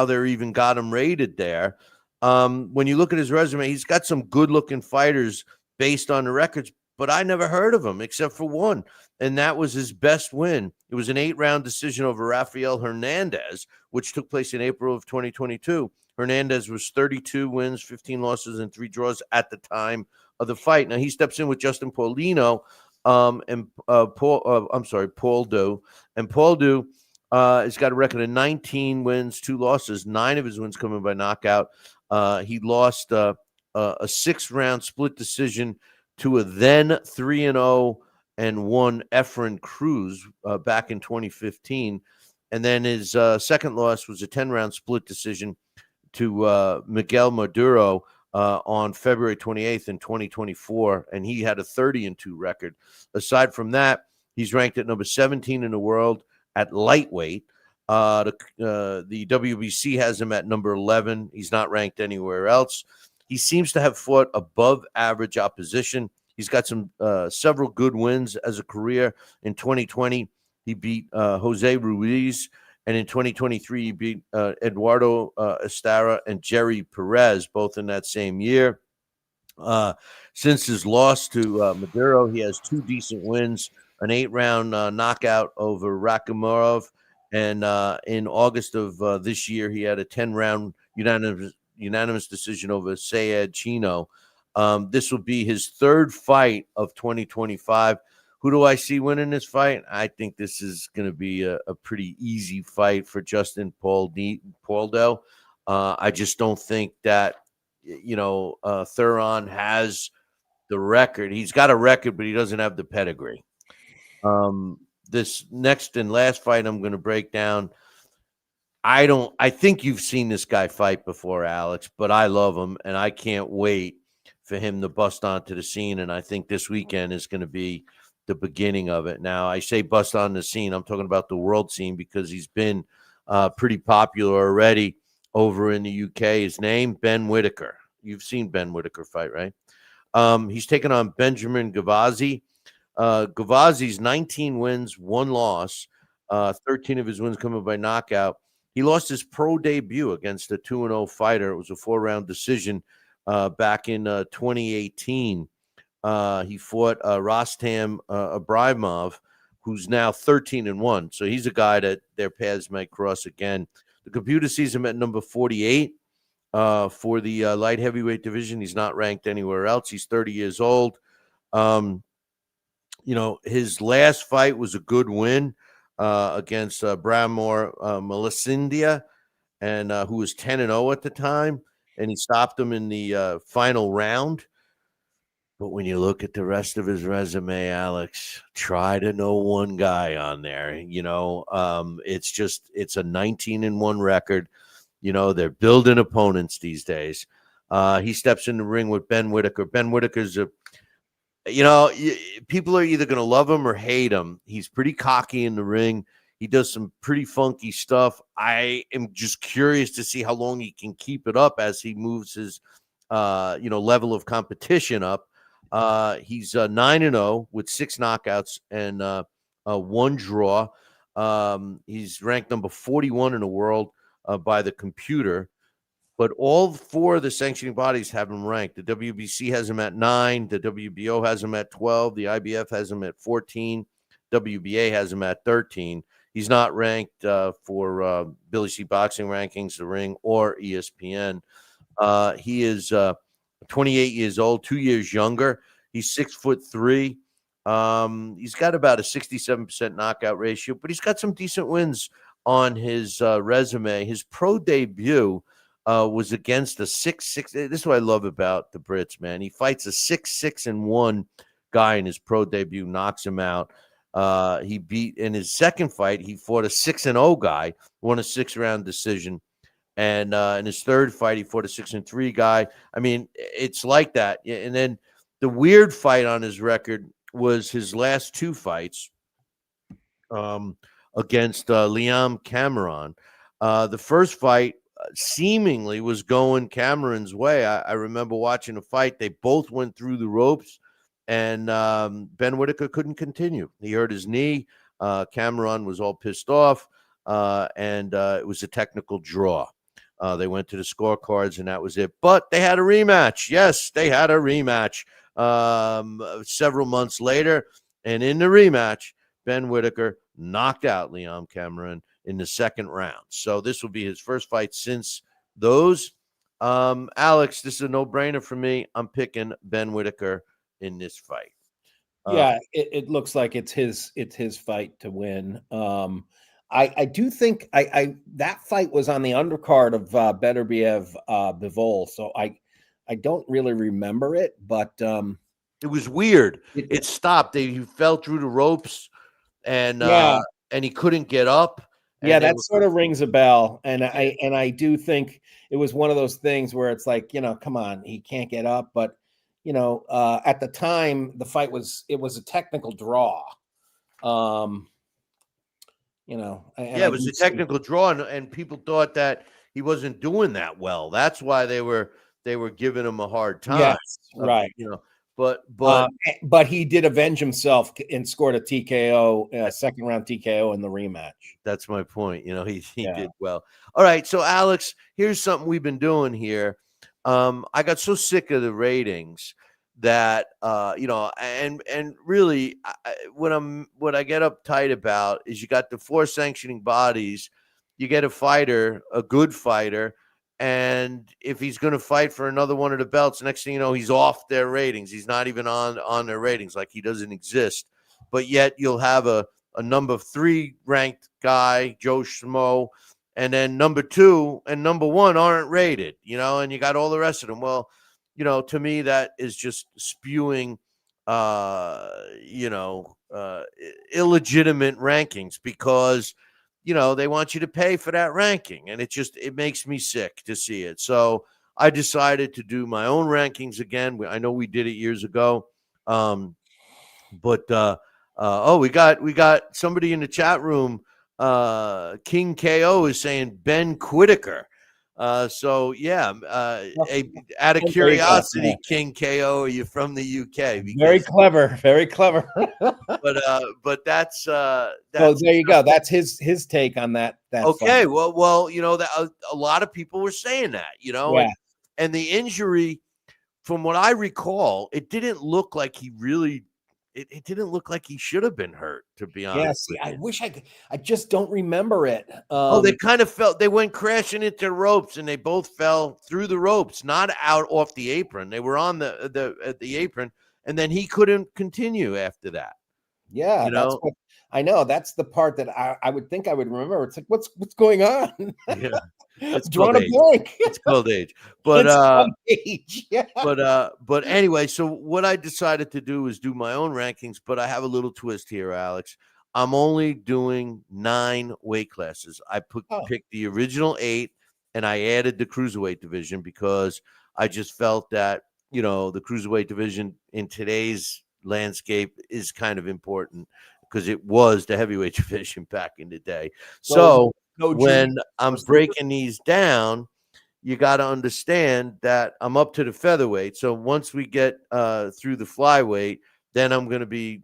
they're even got him rated there. When you look at his resume, he's got some good-looking fighters based on the records, but I never heard of him except for one, and that was his best win. It was an 8-round decision over Rafael Hernandez, which took place in April of 2022. Hernandez was 32 wins, 15 losses, and 3 draws at the time of the fight. Now he steps in with Justin Paulino and Pauldo, and Pauldo has got a record of 19 wins, 2 losses, 9 of his wins coming by knockout. He lost a 6-round split decision to a then 3-0-1 Efren Cruz back in 2015. And then his second loss was a 10-round split decision to Miguel Maduro on February 28th in 2024, and he had a 30-2 record. Aside from that, he's ranked at number 17 in the world at lightweight. The WBC has him at number 11. He's not ranked anywhere else. He seems to have fought above average opposition. He's got some several good wins as a career. In 2020, he beat Jose Ruiz, and in 2023, he beat Eduardo Estara and Jerry Perez, both in that same year. Since his loss to Maduro, he has 2 decent wins, an 8-round knockout over Rakhimov, and in August of this year, he had a 10-round unanimous decision over Sayed Chino. This will be his 3rd fight of 2025. Who do I see winning this fight? I think this is going to be a pretty easy fight for Justin Pauldo. I just don't think that, Thuron has the record. He's got a record, but he doesn't have the pedigree. This next and last fight I'm going to break down, I think you've seen this guy fight before, Alex, but I love him, and I can't wait for him to bust onto the scene, and I think this weekend is going to be the beginning of it. Now, I say bust on the scene. I'm talking about the world scene because he's been pretty popular already over in the UK. His name, Ben Whittaker. You've seen Ben Whittaker fight, right? He's taken on Benjamin Gavazi. Gavazi's 19 wins, 1 loss. 13 of his wins coming by knockout. He lost his pro debut against a 2-0 fighter. It was a 4-round decision back in 2018. He fought Rostam Abramov, who's now 13-1. So he's a guy that their paths might cross again. The computer sees him at number 48 for the light heavyweight division. He's not ranked anywhere else. He's 30 years old. His last fight was a good win against Bramor Malasindia, and who was 10-0 at the time, and he stopped him in the final round. But when you look at the rest of his resume, Alex, try to know one guy on there. It's a 19-1 record. They're building opponents these days. He steps in the ring with Ben Whittaker. Ben Whittaker's people are either going to love him or hate him. He's pretty cocky in the ring. He does some pretty funky stuff. I am just curious to see how long he can keep it up as he moves his, level of competition up. He's 9-0 with 6 knockouts and 1 draw. He's ranked number 41 in the world by the computer. But all 4 of the sanctioning bodies have him ranked. The WBC has him at 9. The WBO has him at 12. The IBF has him at 14. WBA has him at 13. He's not ranked for Billy C. Boxing Rankings, The Ring, or ESPN. He is 28 years old, 2 years younger. He's 6'3". He's got about a 67% knockout ratio, but he's got some decent wins on his resume. His pro debut was against a 6'6". This is what I love about the Brits, man. He fights a 6'6" guy in his pro debut, knocks him out. He beat in his second fight, he fought a 6-0 guy, won a 6-round decision. And in his third fight, he fought a 6-3 guy. I mean, it's like that. And then the weird fight on his record was his last 2 fights against Liam Cameron. The first fight seemingly was going Cameron's way. I remember watching a fight. They both went through the ropes, and Ben Whittaker couldn't continue. He hurt his knee. Cameron was all pissed off, and it was a technical draw. They went to the scorecards, and that was it. But they had a rematch. Yes, they had a rematch several months later. And in the rematch, Ben Whittaker knocked out Liam Cameron in the second round. So this will be his first fight since those. Alex, this is a no-brainer for me. I'm picking Ben Whittaker in this fight. Yeah, it looks like it's his fight to win. I do think that fight was on the undercard of Beterbiev Bivol, so I don't really remember it, but it was weird. It stopped. He fell through the ropes, and he couldn't get up. Yeah, that sort of rings a bell, and I do think it was one of those things where it's like, come on, he can't get up, but at the time the fight was a technical draw. It was a technical draw, and people thought that he wasn't doing that well. That's why they were giving him a hard time. Yes, right. But he did avenge himself and scored a TKO, second round TKO in the rematch. That's my point. He did well. All right, so Alex, here's something we've been doing here. I got so sick of the ratings that and really what I get uptight about is you got the 4 sanctioning bodies, you get a good fighter, and if he's going to fight for another one of the belts, next thing you know, he's off their ratings. He's not even on their ratings, like he doesn't exist. But yet you'll have a number 3 ranked guy, Joe Schmo, and then number 2 and number 1 aren't rated, and you got all the rest of them. Well, to me, that is just spewing, illegitimate rankings because, they want you to pay for that ranking. And it makes me sick to see it. So I decided to do my own rankings again. I know we did it years ago. We got somebody in the chat room. King KO is saying Ben Whittaker. Out of curiosity, King KO, are you from the UK? Very clever. But that's so there you go. That's his take on that. Okay. Fight. Well, that a lot of people were saying that, and the injury, from what I recall, it didn't look like he really. It didn't look like he should have been hurt, to be honest. Yeah, I wish I could. I just don't remember it. They kind of they went crashing into ropes, and they both fell through the ropes, not out off the apron. They were on the apron, and then he couldn't continue after that. Yeah, that's what I know. That's the part that I would think I would remember. It's like, what's going on? Yeah. It's drawing a blank. It's called age. But age. Yeah. But anyway, so what I decided to do is do my own rankings, but I have a little twist here, Alex. I'm only doing 9 weight classes. I picked the original 8 and I added the cruiserweight division because I just felt that, the cruiserweight division in today's landscape is kind of important because it was the heavyweight division back in the day. So when I'm breaking these down, you got to understand that I'm up to the featherweight. So once we get through the flyweight, then I'm going to be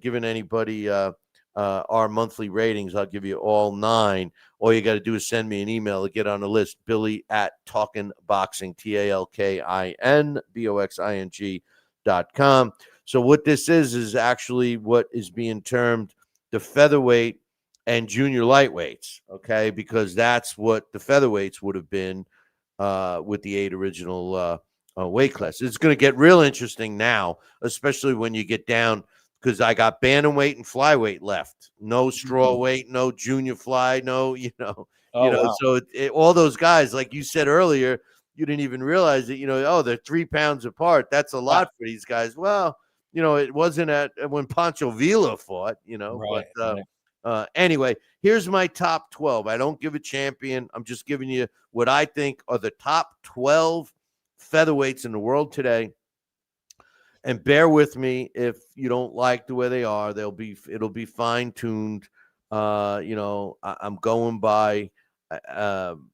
giving anybody our monthly ratings. I'll give you all 9. All you got to do is send me an email to get on the list, Billy@talkinboxing, TalkinBoxing.com. So what this is actually what is being termed the featherweight and junior lightweights, okay? Because that's what the featherweights would have been with the 8 original weight classes. It's going to get real interesting now, especially when you get down, because I got bantamweight and flyweight left. No straw weight, no junior fly, no, Wow. So all those guys, like you said earlier, you didn't even realize that, they're 3 pounds apart. That's a lot for these guys. Well, it wasn't when Pancho Villa fought, Right, but anyway, here's my top 12. I don't give a champion. I'm just giving you what I think are the top 12 featherweights in the world today. And bear with me if you don't like the way they are. It'll be fine-tuned. I'm going by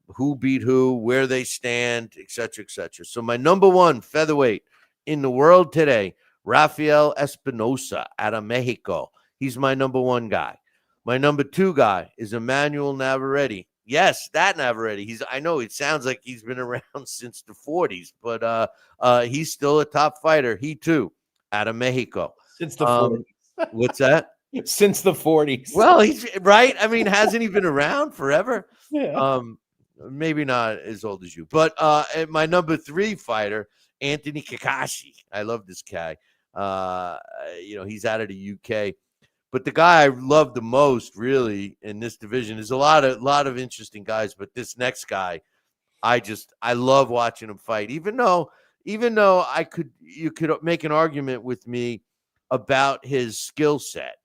who beat who, where they stand, etc., etc. So my number 1 featherweight in the world today, Rafael Espinosa out of Mexico. He's my number 1 guy. My number 2 guy is Emmanuel Navarrete. Yes, that Navarrete. I know it sounds like he's been around since the 40s, but he's still a top fighter. He too, out of Mexico. Since the 40s. What's that? Since the 40s. Well, he's right. I mean, hasn't he been around forever? Yeah. Maybe not as old as you. But my number 3 fighter, Anthony Kakashi. I love this guy. He's out of the UK. But the guy I love the most, really, in this division is a lot of interesting guys. But this next guy, I love watching him fight. Even though you could make an argument with me about his skill set,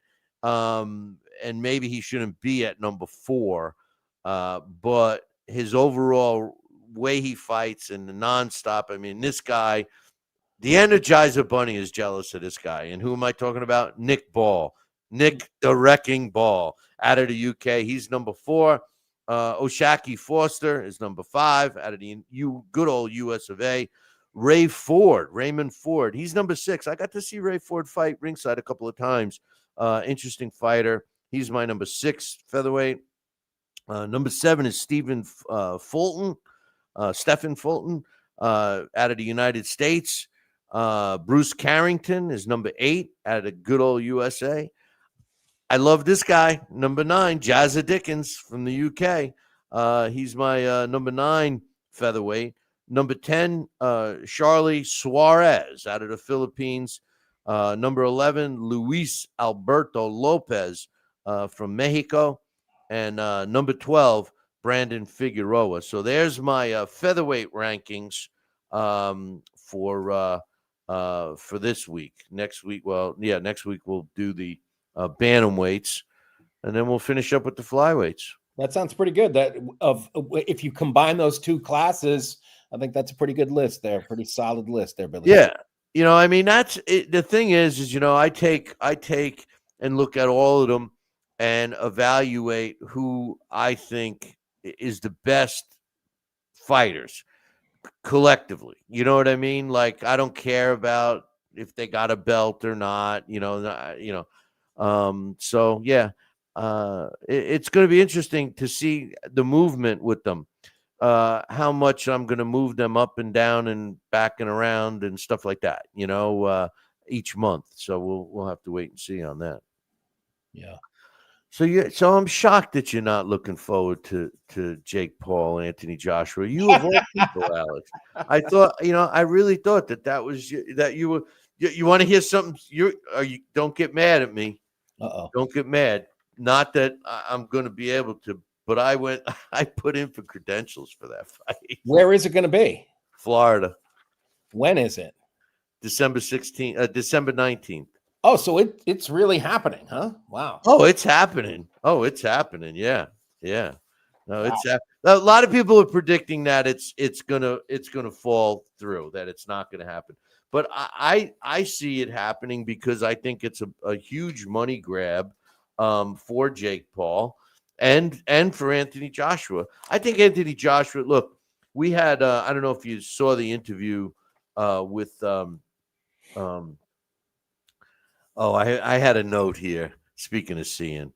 and maybe he shouldn't be at number 4. But his overall way he fights and the nonstop. I mean, this guy, the Energizer Bunny, is jealous of this guy. And who am I talking about? Nick Ball. Nick the Wrecking Ball out of the UK. He's number 4. Oshaki Foster is number 5 out of the good old US of A. Raymond Ford, he's number 6. I got to see Ray Ford fight ringside a couple of times. Interesting fighter. He's my number 6 featherweight. Number 7 is Stephen Fulton, out of the United States. Bruce Carrington is number 8 out of the good old USA. I love this guy, number 9, Jazza Dickens from the UK. He's my number 9 featherweight. Number 10, Charlie Suarez out of the Philippines. Number 11, Luis Alberto Lopez from Mexico. And number 12, Brandon Figueroa. So there's my featherweight rankings for this week. Next week we'll do the bantamweights, and then we'll finish up with the flyweights. That sounds pretty good. If you combine those two classes, I think that's a pretty good list there. Pretty solid list there, Billy. Yeah. I mean, that's it. The thing is, I take and look at all of them and evaluate who I think is the best fighters collectively. You know what I mean? Like, I don't care about if they got a belt or not, so yeah, it's going to be interesting to see the movement with them, how much I'm going to move them up and down and back and around and stuff like that, each month. So we'll have to wait and see on that. Yeah. So I'm shocked that you're not looking forward to Jake Paul, Anthony Joshua. You of all people, Alex. I thought, I really thought that was that you were. You want to hear something? You don't get mad at me. Don't get mad. Not that I'm going to be able to, but I put in for credentials for that fight. Where is it going to be? Florida. When is it? December 19th. Oh, so it's really happening, huh? Wow. Oh, it's happening. Yeah. Yeah. No, wow. A lot of people are predicting that it's gonna fall through, that it's not gonna happen. But I see it happening because I think it's a huge money grab for Jake Paul and for Anthony Joshua. I think Anthony Joshua, look, we had I don't know if you saw the interview with I had a note here. Speaking of seeing,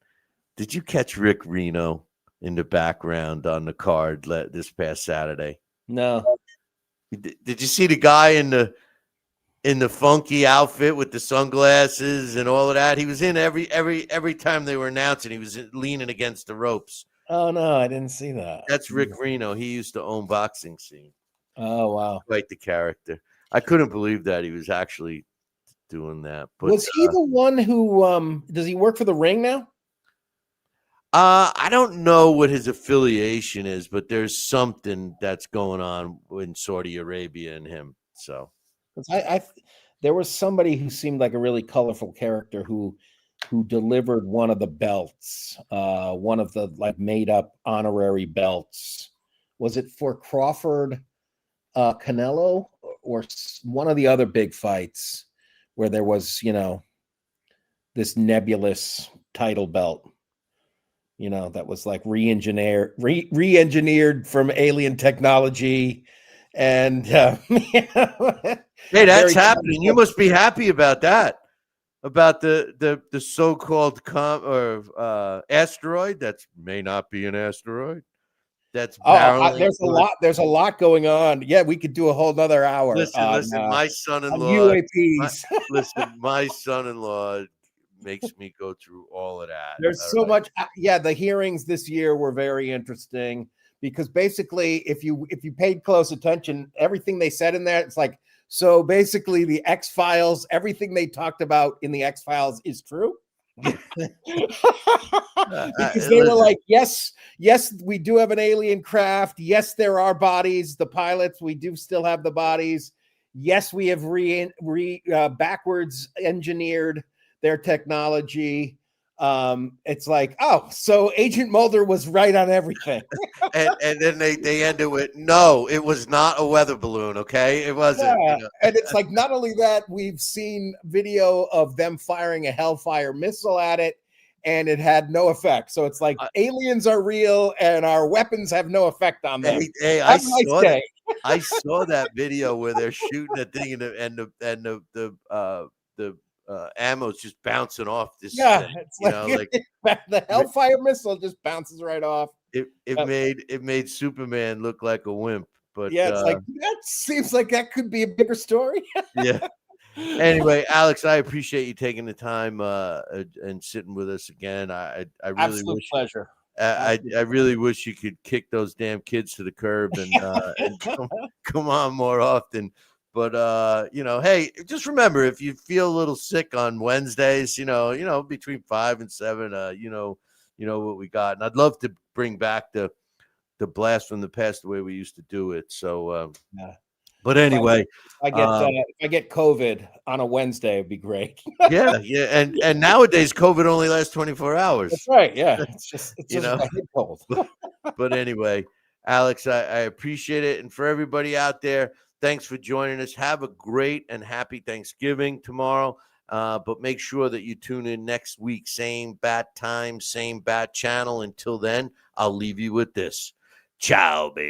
did you catch Rick Reno in the background on the card this past Saturday? No. Did you see the guy in the funky outfit with the sunglasses and all of that? He was in every time they were announcing. He was leaning against the ropes. Oh no, I didn't see that. That's Rick Reno. He used to own Boxing Scene. Oh wow, quite the character. I couldn't believe that he was actually doing that. But was he the one who does he work for the Ring now? I don't know what his affiliation is, but there's something that's going on in Saudi Arabia and him. So there was somebody who seemed like a really colorful character who delivered one of the belts, one of the like made up honorary belts. Was it for Crawford, Canelo, or one of the other big fights where there was, this nebulous title belt, that was like re-engineered from alien technology. And hey, that's happening. You must be happy about that. About the so-called asteroid that may not be an asteroid. That's there's a lot going on. Yeah, we could do a whole nother hour. Listen, my son-in-law. UAPs. My son-in-law makes me go through all of that. There's so much. Yeah, the hearings this year were very interesting because basically, if you paid close attention, everything they said in there, it's like, so basically the X-Files, everything they talked about in the X-Files is true. Because they were like, yes, we do have an alien craft. Yes, there are bodies. The pilots, we do still have the bodies. Yes, we have backwards engineered their technology. It's like, oh, so Agent Mulder was right on everything. and then they ended with, no, it was not a weather balloon. Okay, it wasn't. Yeah. And it's like, not only that, we've seen video of them firing a Hellfire missile at it, and it had no effect. So it's like aliens are real, and our weapons have no effect on them. Hey, I saw that. I saw that video where they're shooting the thing, and the ammo's just bouncing off this. It's like the Hellfire missile just bounces right off. It made Superman look like a wimp. But it's like, that seems like that could be a bigger story. Yeah. Anyway, Alex, I appreciate you taking the time and sitting with us again. I really Absolute wish pleasure. I really wish you could kick those damn kids to the curb and come on more often. But hey, just remember, if you feel a little sick on Wednesdays, between 5 and 7, you know what we got. And I'd love to bring back the blast from the past the way we used to do it. So but anyway, if I get COVID on a Wednesday, it'd be great. yeah. And nowadays COVID only lasts 24 hours. That's right. Yeah. It's just a head cold. But anyway, Alex, I appreciate it. And for everybody out there, thanks for joining us. Have a great and happy Thanksgiving tomorrow. But make sure that you tune in next week. Same bat time, same bat channel. Until then, I'll leave you with this. Ciao, baby.